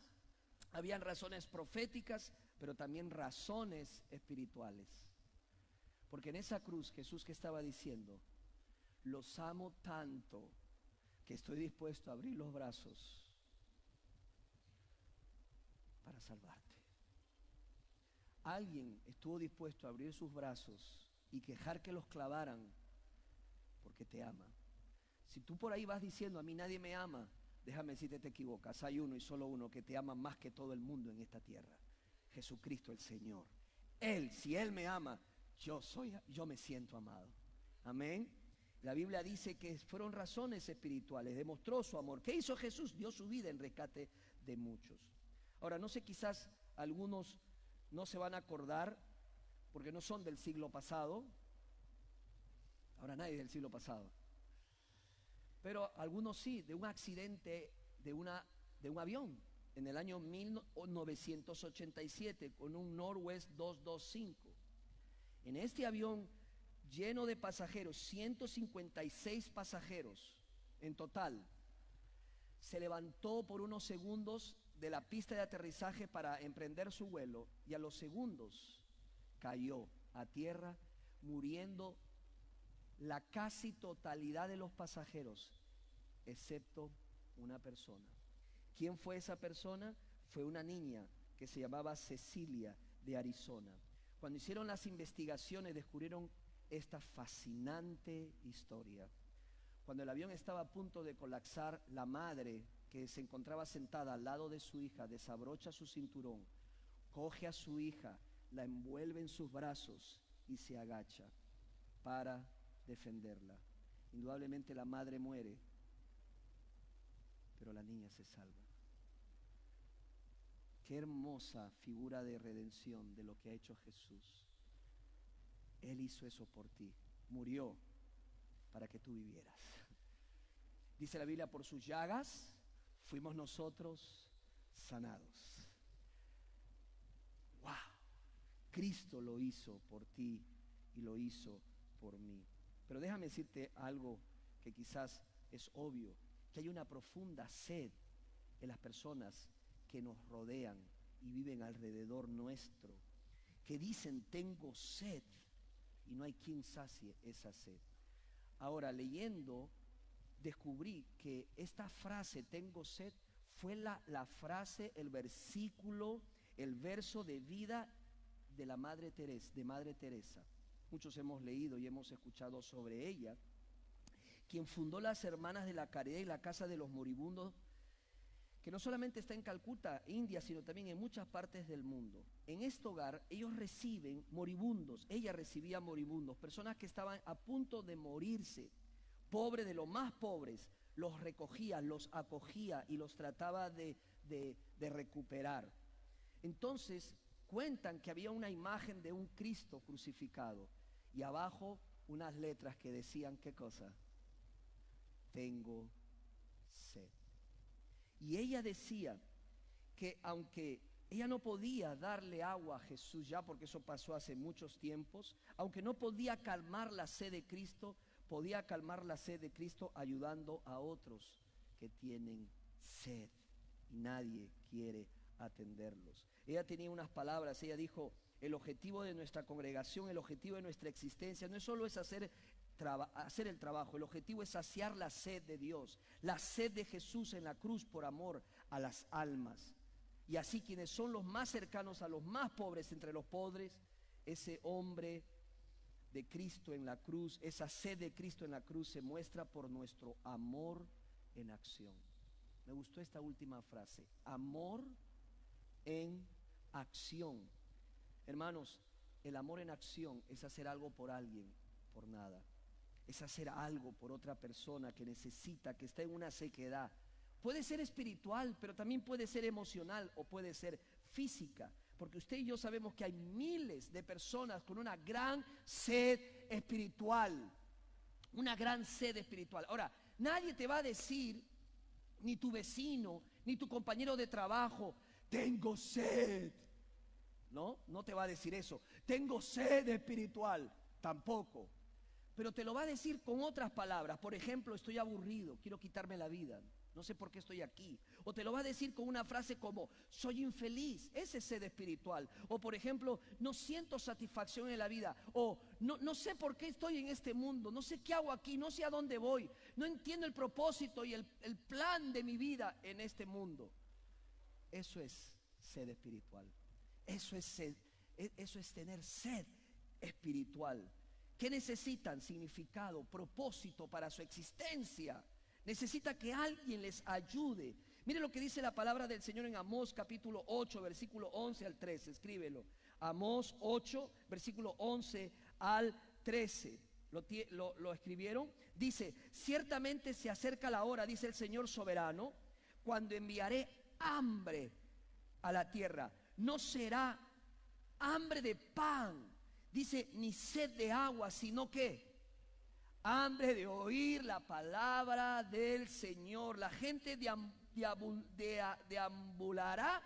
habían razones proféticas, pero también razones espirituales. Porque en esa cruz Jesús, que estaba diciendo: los amo tanto que estoy dispuesto a abrir los brazos para salvarte. Alguien estuvo dispuesto a abrir sus brazos y dejar que los clavaran porque te ama. Si tú por ahí vas diciendo: a mí nadie me ama, déjame decirte, te equivocas. Hay uno y solo uno que te ama más que todo el mundo en esta tierra: Jesucristo el Señor. Él, si Él me ama, yo me siento amado. Amén. La Biblia dice que fueron razones espirituales, demostró su amor. ¿Qué hizo Jesús? Dio su vida en rescate de muchos. Ahora, no sé, quizás algunos no se van a acordar porque no son del siglo pasado. Ahora nadie es del siglo pasado. Pero algunos sí, de un accidente de un avión en el año 1987 con un Northwest 225. En este avión lleno de pasajeros, 156 pasajeros en total, se levantó por unos segundos de la pista de aterrizaje para emprender su vuelo, y a los segundos cayó a tierra, muriendo la casi totalidad de los pasajeros, excepto una persona. ¿Quién fue esa persona? Fue una niña que se llamaba Cecilia, de Arizona. Cuando hicieron las investigaciones, descubrieron esta fascinante historia. Cuando el avión estaba a punto de colapsar, la madre, que se encontraba sentada al lado de su hija, desabrocha su cinturón, coge a su hija, la envuelve en sus brazos y se agacha para defenderla. Indudablemente la madre muere, pero la niña se salva. Qué hermosa figura de redención de lo que ha hecho Jesús. Él hizo eso por ti, murió para que tú vivieras. Dice la Biblia: por sus llagas fuimos nosotros sanados. ¡Wow! Cristo lo hizo por ti y lo hizo por mí. Pero déjame decirte algo que quizás es obvio, que hay una profunda sed en las personas que nos rodean y viven alrededor nuestro, que dicen: tengo sed, y no hay quien sacie esa sed. Ahora, leyendo, descubrí que esta frase, tengo sed, fue la frase, el versículo, el verso de vida de la Madre Teresa, de Madre Teresa. Muchos hemos leído y hemos escuchado sobre ella, quien fundó las Hermanas de la Caridad y la Casa de los Moribundos, que no solamente está en Calcuta, India, sino también en muchas partes del mundo. En este hogar ellos reciben moribundos, ella recibía moribundos, personas que estaban a punto de morirse, pobres de los más pobres, los recogía, los acogía y los trataba de recuperar. Entonces cuentan que había una imagen de un Cristo crucificado y abajo unas letras que decían, ¿qué cosa? Tengo sed. Y ella decía que aunque ella no podía darle agua a Jesús ya, porque eso pasó hace muchos tiempos, aunque no podía calmar la sed de Cristo, podía calmar la sed de Cristo ayudando a otros que tienen sed y nadie quiere atenderlos. Ella tenía unas palabras, ella dijo, el objetivo de nuestra congregación, el objetivo de nuestra existencia no es solo hacer el trabajo, el objetivo es saciar la sed de Dios, la sed de Jesús en la cruz por amor a las almas. Y así quienes son los más cercanos a los más pobres entre los pobres, ese hombre de Cristo en la cruz, esa sed de Cristo en la cruz se muestra por nuestro amor en acción. Me gustó esta última frase, amor en acción. Hermanos, el amor en acción es hacer algo por alguien, por nada. Es hacer algo por otra persona que necesita, que está en una sequedad. Puede ser espiritual, pero también puede ser emocional o puede ser física. Porque usted y yo sabemos que hay miles de personas con una gran sed espiritual. Una gran sed espiritual. Ahora, nadie te va a decir, ni tu vecino, ni tu compañero de trabajo, tengo sed. No te va a decir eso. Tengo sed espiritual. Tampoco. Pero te lo va a decir con otras palabras. Por ejemplo, estoy aburrido, quiero quitarme la vida, no sé por qué estoy aquí. O te lo va a decir con una frase como, soy infeliz, ese es sed espiritual. O por ejemplo, no siento satisfacción en la vida. O no sé por qué estoy en este mundo, no sé qué hago aquí, no sé a dónde voy. No entiendo el propósito y el plan de mi vida en este mundo. Eso es sed espiritual. Eso es sed, eso es tener sed espiritual. ¿Qué necesitan? Significado, propósito para su existencia. Necesita que alguien les ayude. Mire lo que dice la palabra del Señor en Amós capítulo 8, versículo 11 al 13. Escríbelo. Amós 8, versículo 11 al 13. ¿Lo escribieron? Dice, ciertamente se acerca la hora, dice el Señor soberano, cuando enviaré hambre a la tierra. No será hambre de pan, dice, ni sed de agua, sino que hambre de oír la palabra del Señor. La gente deambulará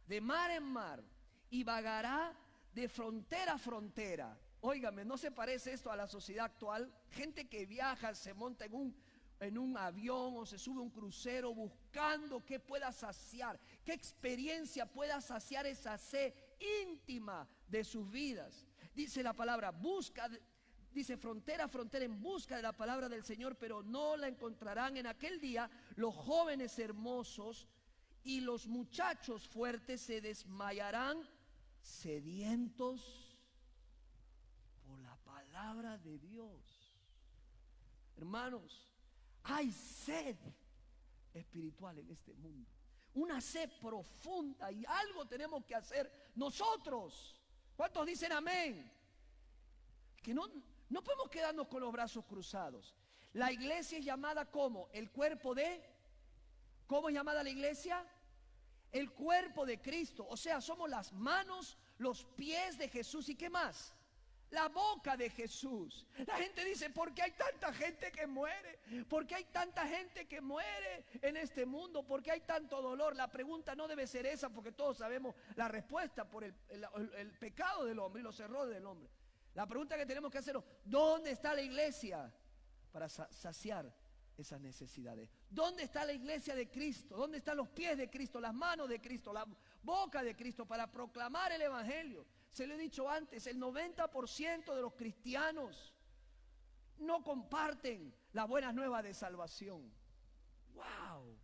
de mar en mar y vagará de frontera a frontera. Óigame, ¿no se parece esto a la sociedad actual? Gente que viaja, se monta en un avión o se sube a un crucero buscando qué pueda saciar, qué experiencia pueda saciar esa sed íntima de sus vidas. Dice la palabra, dice frontera a frontera en busca de la palabra del Señor, pero no la encontrarán en aquel día. Los jóvenes hermosos y los muchachos fuertes se desmayarán sedientos por la palabra de Dios. Hermanos, hay sed espiritual en este mundo, una sed profunda, y algo tenemos que hacer nosotros. ¿Cuántos dicen amén? Que no podemos quedarnos con los brazos cruzados. La iglesia es llamada como el cuerpo de, ¿cómo es llamada la iglesia? El cuerpo de Cristo. O sea, somos las manos, los pies de Jesús. ¿Y qué más? La boca de Jesús. La gente dice, ¿por qué hay tanta gente que muere? ¿Por qué hay tanta gente que muere en este mundo? ¿Por qué hay tanto dolor? La pregunta no debe ser esa, porque todos sabemos la respuesta por el pecado del hombre y los errores del hombre. La pregunta que tenemos que hacer es, ¿dónde está la iglesia para saciar esas necesidades? ¿Dónde está la iglesia de Cristo? ¿Dónde están los pies de Cristo, las manos de Cristo, la boca de Cristo para proclamar el evangelio? Se lo he dicho antes, el 90% de los cristianos no comparten las buenas nuevas de salvación. ¡Wow!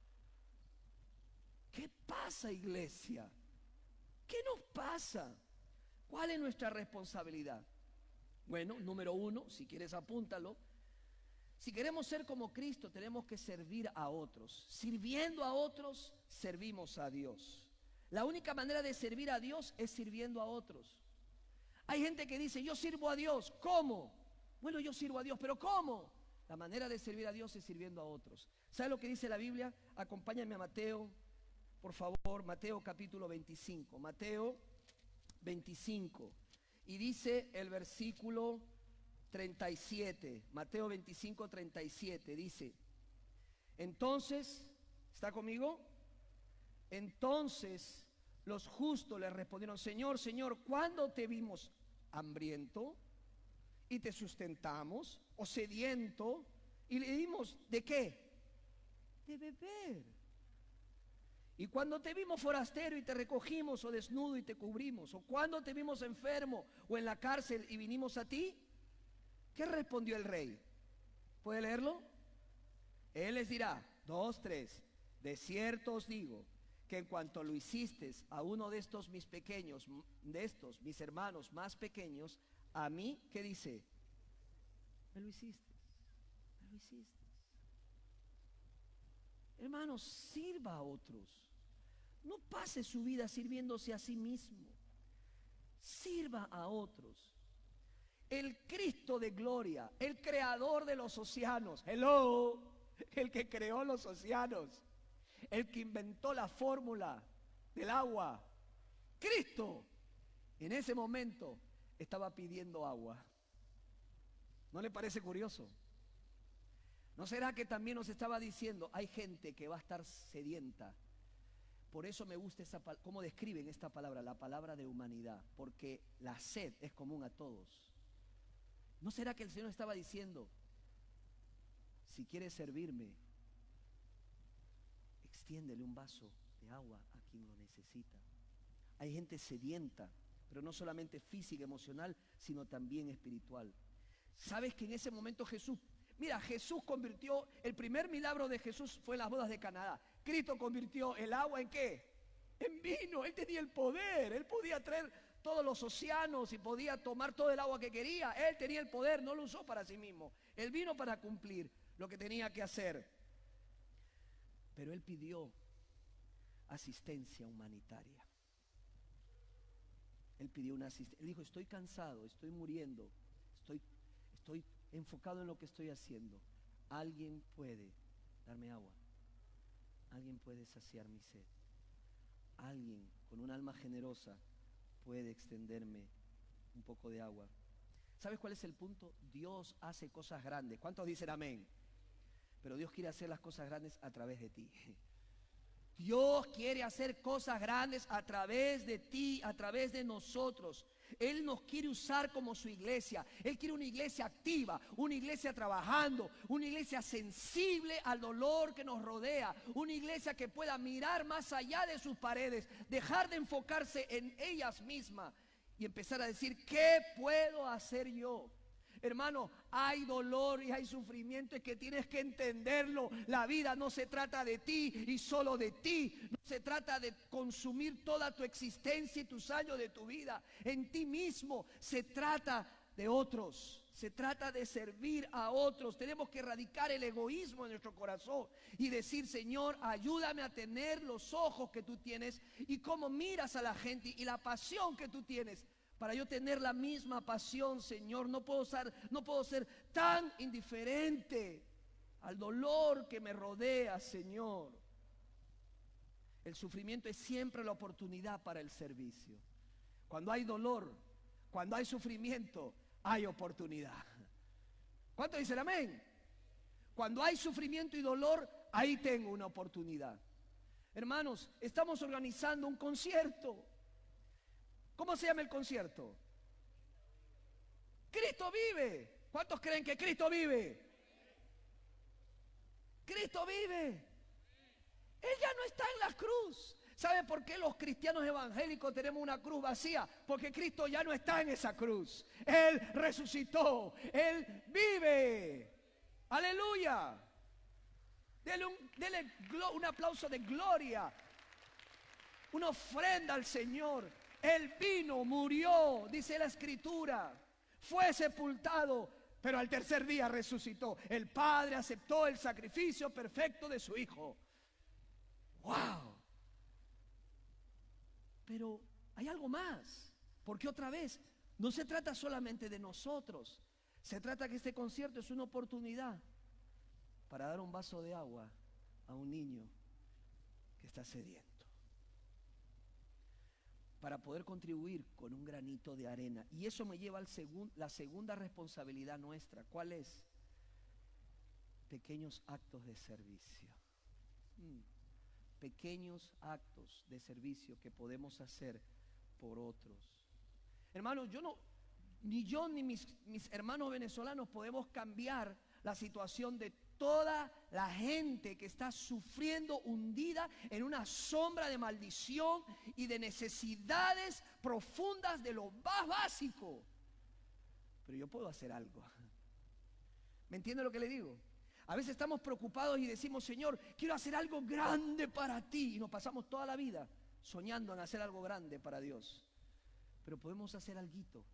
¿Qué pasa, iglesia? ¿Qué nos pasa? ¿Cuál es nuestra responsabilidad? Bueno, número uno, si quieres apúntalo, Si queremos ser como Cristo, tenemos que servir a otros. Sirviendo a otros, servimos a Dios. La única manera de servir a Dios es sirviendo a otros. Hay gente que dice, yo sirvo a Dios. ¿Cómo? Bueno, yo sirvo a Dios, pero ¿cómo? La manera de servir a Dios es sirviendo a otros. ¿Sabe lo que dice la Biblia? Acompáñame a Mateo, por favor, Mateo capítulo 25. Mateo 25. Y dice el versículo 37. Mateo 25, 37. Dice, entonces, ¿está conmigo? Entonces los justos le respondieron, Señor, Señor, ¿cuándo te vimos hambriento y te sustentamos, o sediento y le dimos de qué? De beber. Y cuando te vimos forastero y te recogimos, o desnudo y te cubrimos, o cuando te vimos enfermo o en la cárcel y vinimos a ti. ¿Qué respondió el rey? ¿Puede leerlo? Él les dirá, 2, 3, de cierto os digo, que en cuanto lo hiciste a uno de estos mis pequeños, de estos mis hermanos más pequeños, a mí, ¿qué dice? Me lo hiciste, me lo hiciste. Hermanos, sirva a otros. No pase su vida sirviéndose a sí mismo. Sirva a otros. El Cristo de gloria, el creador de los océanos, hello, el que creó los océanos, el que inventó la fórmula del agua, Cristo, en ese momento estaba pidiendo agua. ¿No le parece curioso? ¿No será que también nos estaba diciendo, hay gente que va a estar sedienta? Por eso me gusta cómo describen esta palabra, la palabra de humanidad, porque la sed es común a todos. ¿No será que el Señor estaba diciendo, si quieres servirme, extiéndele un vaso de agua a quien lo necesita? Hay gente sedienta, pero no solamente física, emocional, sino también espiritual. ¿Sabes que en ese momento Jesús convirtió, el primer milagro de Jesús fue en las bodas de Caná? Cristo convirtió el agua ¿en qué? En vino. Él tenía el poder, él podía traer todos los océanos y podía tomar todo el agua que quería. Él tenía el poder, no lo usó para sí mismo. Él vino para cumplir lo que tenía que hacer. Pero él pidió asistencia humanitaria. Él pidió una asistencia. Él dijo, estoy cansado, estoy muriendo, estoy enfocado en lo que estoy haciendo. Alguien puede darme agua. Alguien puede saciar mi sed. Alguien con un alma generosa puede extenderme un poco de agua. ¿Sabes cuál es el punto? Dios hace cosas grandes. ¿Cuántos dicen amén? Pero Dios quiere hacer las cosas grandes a través de ti. Dios quiere hacer cosas grandes a través de ti, a través de nosotros. Él nos quiere usar como su iglesia. Él quiere una iglesia activa, una iglesia trabajando, una iglesia sensible al dolor que nos rodea, una iglesia que pueda mirar más allá de sus paredes, dejar de enfocarse en ellas mismas y empezar a decir, ¿qué puedo hacer yo? Hermano, hay dolor y hay sufrimiento, es que tienes que entenderlo. La vida no se trata de ti y solo de ti. No se trata de consumir toda tu existencia y tus años de tu vida en ti mismo. Se trata de otros. Se trata de servir a otros. Tenemos que erradicar el egoísmo en nuestro corazón y decir, Señor, ayúdame a tener los ojos que tú tienes y cómo miras a la gente y la pasión que tú tienes. Para yo tener la misma pasión, Señor, no puedo ser tan indiferente al dolor que me rodea, Señor. El sufrimiento es siempre la oportunidad para el servicio. Cuando hay dolor, cuando hay sufrimiento, hay oportunidad. ¿Cuántos dicen amén? Cuando hay sufrimiento y dolor, ahí tengo una oportunidad. Hermanos, estamos organizando un concierto. ¿Cómo se llama el concierto? Cristo vive. ¿Cuántos creen que Cristo vive? Cristo vive. Él ya no está en la cruz. ¿Sabe por qué los cristianos evangélicos tenemos una cruz vacía? Porque Cristo ya no está en esa cruz. Él resucitó. Él vive. Aleluya. Dele un aplauso de gloria. Una ofrenda al Señor. Él vino, murió, dice la Escritura, fue sepultado, pero al tercer día resucitó. El Padre aceptó el sacrificio perfecto de su Hijo. ¡Wow! Pero hay algo más, porque otra vez, no se trata solamente de nosotros. Se trata que este concierto es una oportunidad para dar un vaso de agua a un niño que está sediento, para poder contribuir con un granito de arena. Y eso me lleva a la segunda responsabilidad nuestra. ¿Cuál es? Pequeños actos de servicio. Pequeños actos de servicio que podemos hacer por otros. Hermanos, ni yo ni mis hermanos venezolanos podemos cambiar la situación de toda la gente que está sufriendo, hundida en una sombra de maldición y de necesidades profundas de lo más básico. Pero yo puedo hacer algo. ¿Me entiende lo que le digo? A veces estamos preocupados y decimos: Señor, quiero hacer algo grande para ti. Y nos pasamos toda la vida soñando en hacer algo grande para Dios. Pero podemos hacer alguito.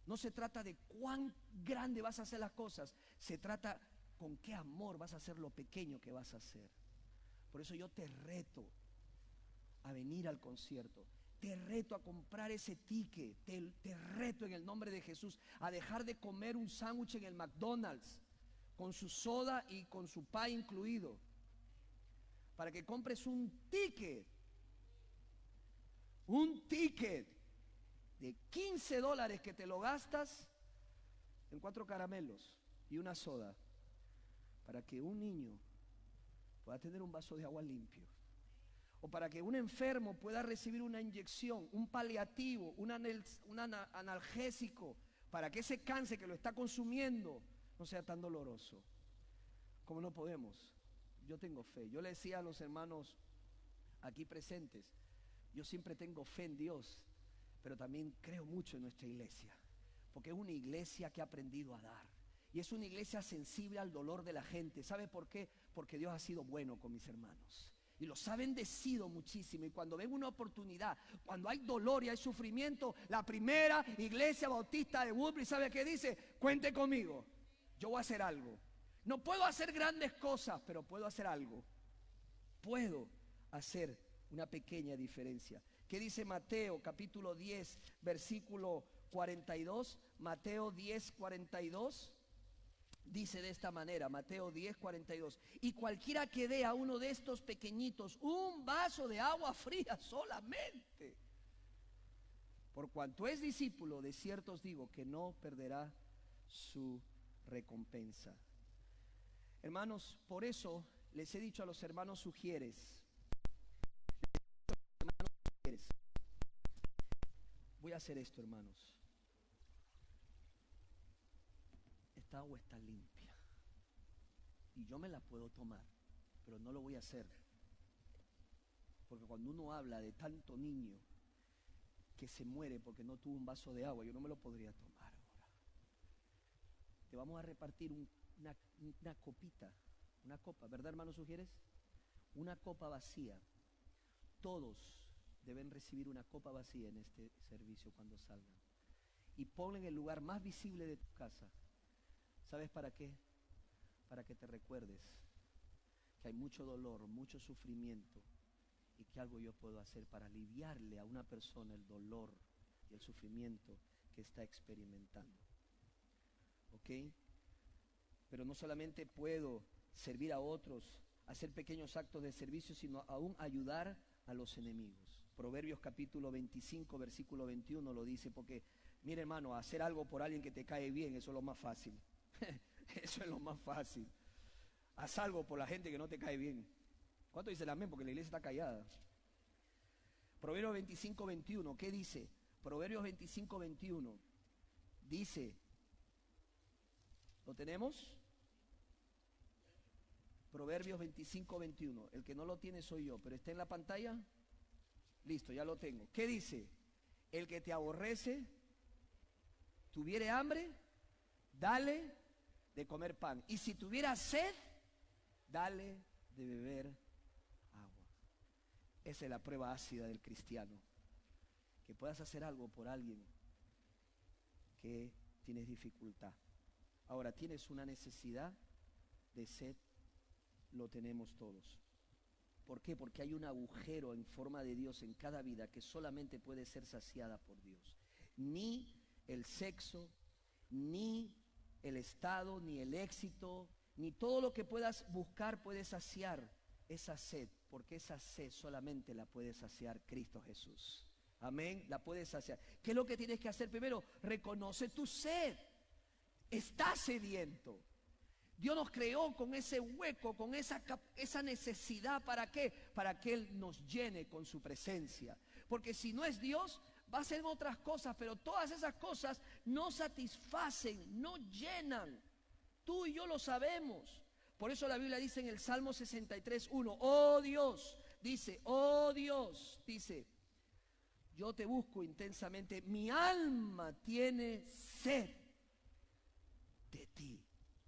No se trata de cuán grande vas a hacer las cosas. Se trata con qué amor vas a hacer lo pequeño que vas a hacer. Por eso yo te reto a venir al concierto. Te reto a comprar ese ticket. Te reto en el nombre de Jesús a dejar de comer un sándwich en el McDonald's con su soda y con su pie incluido, para que compres un ticket de $15 que te lo gastas en 4 caramelos y una soda, para que un niño pueda tener un vaso de agua limpio, o para que un enfermo pueda recibir una inyección, un paliativo, un analgésico, para que ese cáncer que lo está consumiendo no sea tan doloroso. Como no podemos, yo tengo fe. Yo le decía a los hermanos aquí presentes, yo siempre tengo fe en Dios, pero también creo mucho en nuestra iglesia, porque es una iglesia que ha aprendido a dar, y es una iglesia sensible al dolor de la gente. ¿Sabe por qué? Porque Dios ha sido bueno con mis hermanos y los ha bendecido muchísimo. Y cuando ven una oportunidad, cuando hay dolor y hay sufrimiento, la primera iglesia bautista de Woodbridge, ¿sabe qué dice? Cuente conmigo, yo voy a hacer algo. No puedo hacer grandes cosas, pero puedo hacer algo. Puedo hacer una pequeña diferencia. ¿Qué dice Mateo capítulo 10, versículo 42? Mateo 10, 42. Dice de esta manera, Mateo 10, 42. Y cualquiera que dé a uno de estos pequeñitos un vaso de agua fría solamente, por cuanto es discípulo, de cierto os digo que no perderá su recompensa. Hermanos, por eso les he dicho a los hermanos sugieres, voy a hacer esto, hermanos. Esta agua está limpia y yo me la puedo tomar, pero no lo voy a hacer, porque cuando uno habla de tanto niño que se muere porque no tuvo un vaso de agua, yo no me lo podría tomar ahora. Te vamos a repartir una copita, una copa, ¿verdad, hermanos sugieres? Una copa vacía. Todos deben recibir una copa vacía en este servicio cuando salgan, y ponla en el lugar más visible de tu casa. ¿Sabes para qué? Para que te recuerdes que hay mucho dolor, mucho sufrimiento, y que algo yo puedo hacer para aliviarle a una persona el dolor y el sufrimiento que está experimentando. ¿Ok? Pero no solamente puedo servir a otros, hacer pequeños actos de servicio, sino aún ayudar a los enemigos. Proverbios capítulo 25, versículo 21 lo dice, porque, mire, hermano, hacer algo por alguien que te cae bien, eso es lo más fácil. Eso es lo más fácil. Haz algo por la gente que no te cae bien. ¿Cuánto dice el amén? Porque la iglesia está callada. Proverbios 25, 21, ¿qué dice? Proverbios 25, 21 dice, ¿lo tenemos? Proverbios 25, 21. El que no lo tiene soy yo, pero está en la pantalla. Listo, ya lo tengo. ¿Qué dice? El que te aborrece, tuviere hambre, dale de comer pan. Y si tuviera sed, dale de beber agua. Esa es la prueba ácida del cristiano. Que puedas hacer algo por alguien que tienes dificultad. Ahora, ¿tienes una necesidad de sed? Lo tenemos todos. ¿Por qué? Porque hay un agujero en forma de Dios en cada vida que solamente puede ser saciada por Dios. Ni el sexo, ni el estado, ni el éxito, ni todo lo que puedas buscar puede saciar esa sed, porque esa sed solamente la puede saciar Cristo Jesús. Amén, la puedes saciar. ¿Qué es lo que tienes que hacer? Primero, reconoce tu sed. Estás sediento. Dios nos creó con ese hueco, con esa necesidad. ¿Para qué? Para que Él nos llene con su presencia. Porque si no es Dios, va a ser otras cosas, pero todas esas cosas no satisfacen, no llenan. Tú y yo lo sabemos. Por eso la Biblia dice en el Salmo 63:1, oh Dios, dice, yo te busco intensamente, mi alma tiene sed de ti.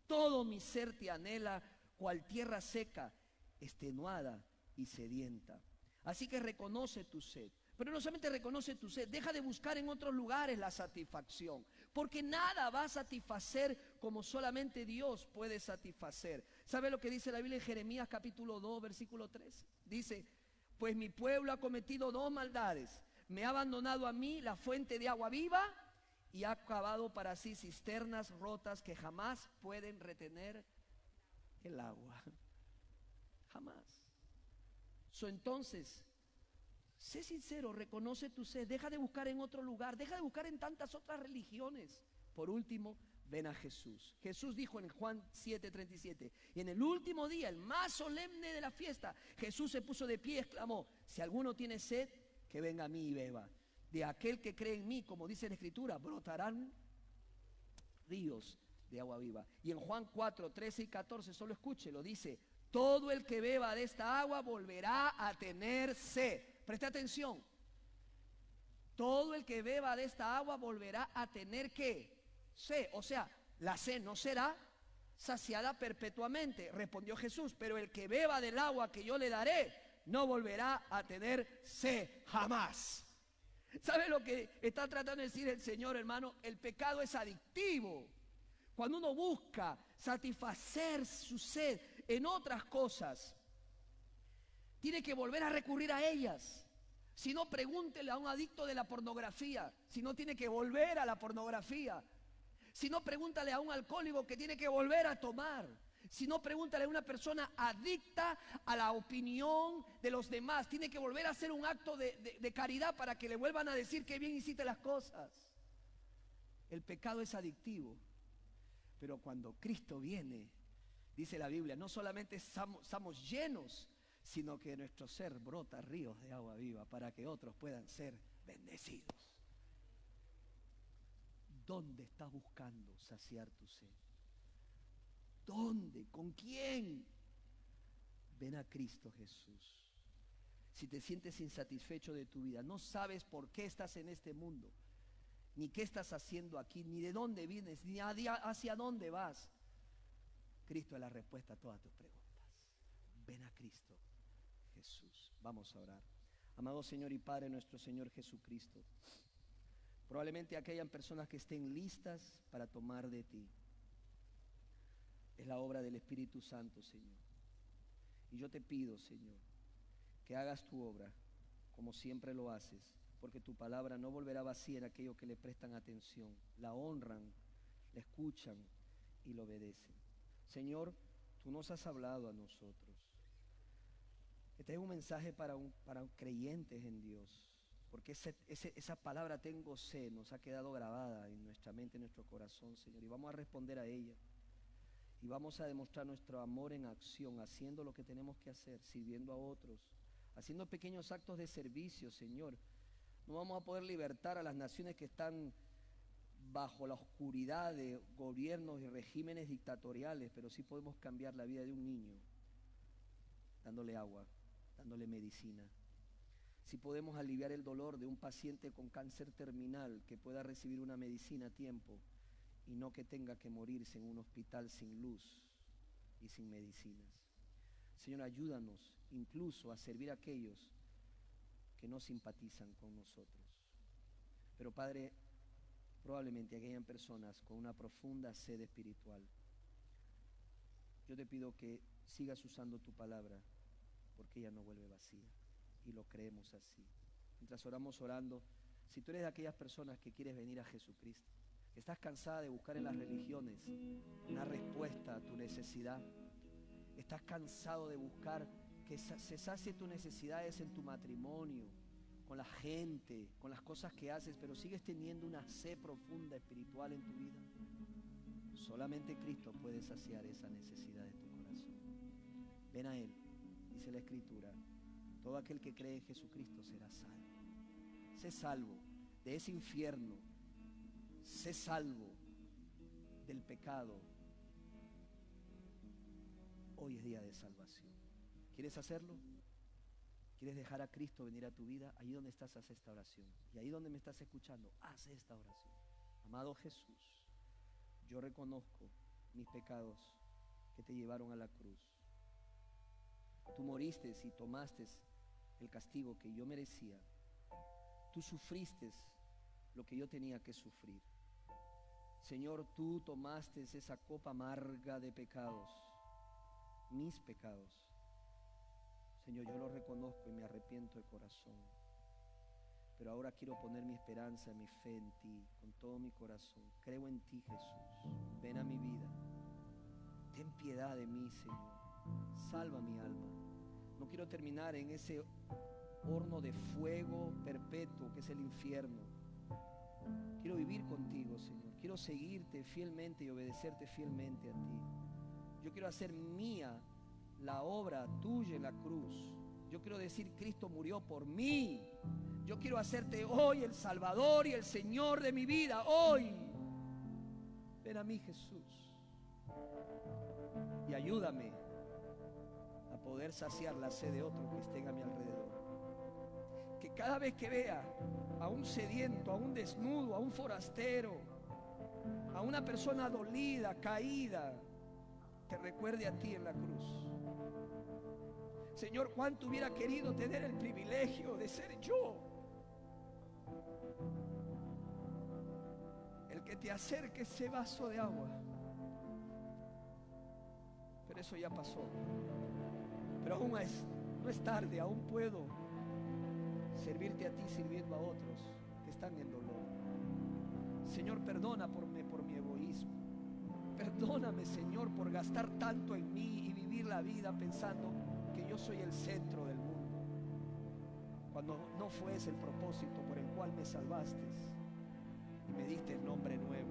Todo mi ser te anhela, cual tierra seca, extenuada y sedienta. Así que reconoce tu sed. Pero no solamente reconoce tu sed, deja de buscar en otros lugares la satisfacción, porque nada va a satisfacer como solamente Dios puede satisfacer. ¿Sabe lo que dice la Biblia en Jeremías capítulo 2, versículo 13? Dice, pues mi pueblo ha cometido dos maldades. Me ha abandonado a mí la fuente de agua viva y ha cavado para sí cisternas rotas que jamás pueden retener el agua. Jamás. Entonces, sé sincero, reconoce tu sed, deja de buscar en otro lugar, deja de buscar en tantas otras religiones. Por último, ven a Jesús. Jesús dijo en Juan 7:37, y en el último día, el más solemne de la fiesta, Jesús se puso de pie y exclamó, si alguno tiene sed, que venga a mí y beba. De aquel que cree en mí, como dice la Escritura, brotarán ríos de agua viva. Y en Juan 4:13 y 14, solo escúchelo, dice, todo el que beba de esta agua volverá a tener sed. Presta atención. Todo el que beba de esta agua volverá a tener ¿qué? Sed. O sea, la sed no será saciada perpetuamente, respondió Jesús, pero el que beba del agua que yo le daré no volverá a tener sed jamás. ¿Sabe lo que está tratando de decir el Señor, hermano? El pecado es adictivo. Cuando uno busca satisfacer su sed en otras cosas, tiene que volver a recurrir a ellas. Si no, pregúntele a un adicto de la pornografía, si no tiene que volver a la pornografía. Si no, pregúntale a un alcohólico que tiene que volver a tomar. Si no, pregúntale a una persona adicta a la opinión de los demás. Tiene que volver a hacer un acto de caridad para que le vuelvan a decir que bien hiciste las cosas. El pecado es adictivo. Pero cuando Cristo viene, dice la Biblia, no solamente estamos llenos, sino que de nuestro ser brota ríos de agua viva para que otros puedan ser bendecidos. ¿Dónde estás buscando saciar tu sed? ¿Dónde? ¿Con quién? Ven a Cristo Jesús. Si te sientes insatisfecho de tu vida, no sabes por qué estás en este mundo, ni qué estás haciendo aquí, ni de dónde vienes, ni hacia dónde vas, Cristo es la respuesta a todas tus preguntas. Ven a Cristo Jesús. Vamos a orar. Amado Señor y Padre nuestro Señor Jesucristo, probablemente aquellas personas que estén listas para tomar de ti. Es la obra del Espíritu Santo, Señor. Y yo te pido, Señor, que hagas tu obra como siempre lo haces, porque tu palabra no volverá vacía en aquellos que le prestan atención, la honran, la escuchan y lo obedecen. Señor, tú nos has hablado a nosotros. Este es un mensaje para creyentes en Dios, porque esa palabra tengo sed nos ha quedado grabada en nuestra mente, en nuestro corazón, Señor, y vamos a responder a ella. Y vamos a demostrar nuestro amor en acción, haciendo lo que tenemos que hacer, sirviendo a otros, haciendo pequeños actos de servicio, Señor. No vamos a poder libertar a las naciones que están bajo la oscuridad de gobiernos y regímenes dictatoriales, pero sí podemos cambiar la vida de un niño, dándole agua, dándole medicina. Sí podemos aliviar el dolor de un paciente con cáncer terminal que pueda recibir una medicina a tiempo, y no que tenga que morirse en un hospital sin luz y sin medicinas. Señor, ayúdanos incluso a servir a aquellos que no simpatizan con nosotros. Pero Padre, Probablemente aquí hayan personas con una profunda sed espiritual. Yo te pido que sigas usando tu palabra, porque ella no vuelve vacía, y lo creemos así. Mientras orando, si tú eres de aquellas personas que quieres venir a Jesucristo, que estás cansada de buscar en las religiones una respuesta a tu necesidad, estás cansado de buscar que se sacie tus necesidades en tu matrimonio, con la gente, con las cosas que haces, pero sigues teniendo una sed profunda espiritual en tu vida, solamente Cristo puede saciar esa necesidad de tu corazón. Ven a Él, dice la Escritura, todo aquel que cree en Jesucristo será salvo. Sé salvo de ese infierno, sé salvo del pecado. Hoy es día de salvación. ¿Quieres hacerlo? ¿Quieres dejar a Cristo venir a tu vida? Ahí donde estás, haz esta oración. Y ahí donde me estás escuchando, haz esta oración. Amado Jesús, yo reconozco mis pecados que te llevaron a la cruz. Tú moriste y tomaste el castigo que yo merecía. Tú sufriste lo que yo tenía que sufrir. Señor, tú tomaste esa copa amarga de pecados, mis pecados. Señor, yo lo reconozco y me arrepiento de corazón. Pero ahora quiero poner mi esperanza, mi fe en ti, con todo mi corazón. Creo en ti, Jesús. Ven a mi vida. Ten piedad de mí, Señor. Salva mi alma. No quiero terminar en ese horno de fuego perpetuo que es el infierno. Quiero vivir contigo, Señor. Quiero seguirte fielmente y obedecerte fielmente a ti. Yo quiero hacer mía la obra tuya en la cruz. Yo quiero decir, Cristo murió por mí. Yo quiero hacerte hoy el Salvador y el Señor de mi vida. Hoy. Ven a mí, Jesús. Y ayúdame a poder saciar la sed de otros que estén a mi alrededor. Que cada vez que vea a un sediento, a un desnudo, a un forastero, a una persona dolida, caída, te recuerde a ti en la cruz. Señor, cuánto hubiera querido tener el privilegio de ser yo el que te acerque ese vaso de agua. Pero eso ya pasó. Pero aún no es tarde, aún puedo servirte a ti sirviendo a otros que están en dolor. Señor, perdona por mi egoísmo. Perdóname, Señor, por gastar tanto en mí y vivir la vida pensando que yo soy el centro del mundo, cuando no fue ese el propósito por el cual me salvaste y me diste el nombre nuevo.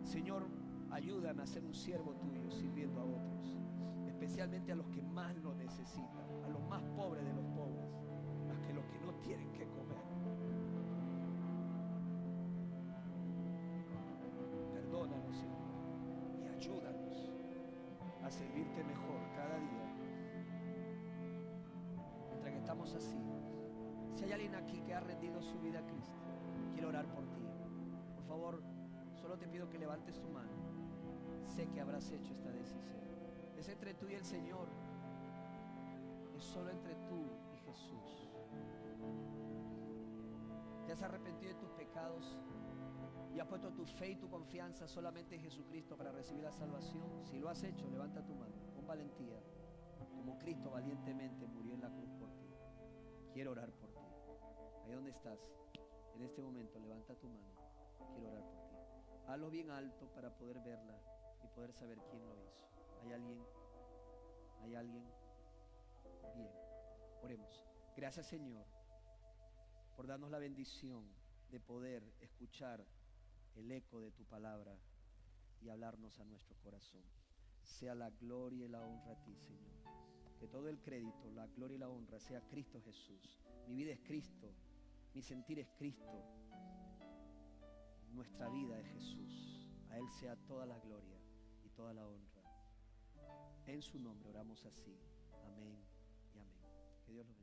Señor, ayúdame a ser un siervo tuyo sirviendo a otros, especialmente a los que más lo necesitan, a los más pobres de los pobres, a los que no tienen que comer. Perdónanos, Señor, y ayúdanos a servirte mejor cada día. Mientras que estamos así, si hay alguien aquí que ha rendido su vida a Cristo, quiero orar por ti. Por favor, solo te pido que levantes tu mano. Sé que habrás hecho esta decisión. Es entre tú y el Señor. Es solo entre tú y Jesús. ¿Te has arrepentido de tus pecados y has puesto tu fe y tu confianza solamente en Jesucristo para recibir la salvación? Si lo has hecho, levanta tu mano con valentía, como Cristo valientemente murió en la cruz por ti. Quiero orar por ti. Ahí donde estás, en este momento, levanta tu mano. Quiero orar por ti. Hazlo bien alto para poder verla y poder saber quién lo hizo. ¿Hay alguien? ¿Hay alguien? Bien, oremos. Gracias, Señor, por darnos la bendición de poder escuchar el eco de tu palabra y hablarnos a nuestro corazón. Sea la gloria y la honra a ti, Señor. Que todo el crédito, la gloria y la honra sea Cristo Jesús. Mi vida es Cristo, mi sentir es Cristo, nuestra vida es Jesús. A Él sea toda la gloria y toda la honra. En su nombre oramos así. Amén y amén. Que Dios los bendiga.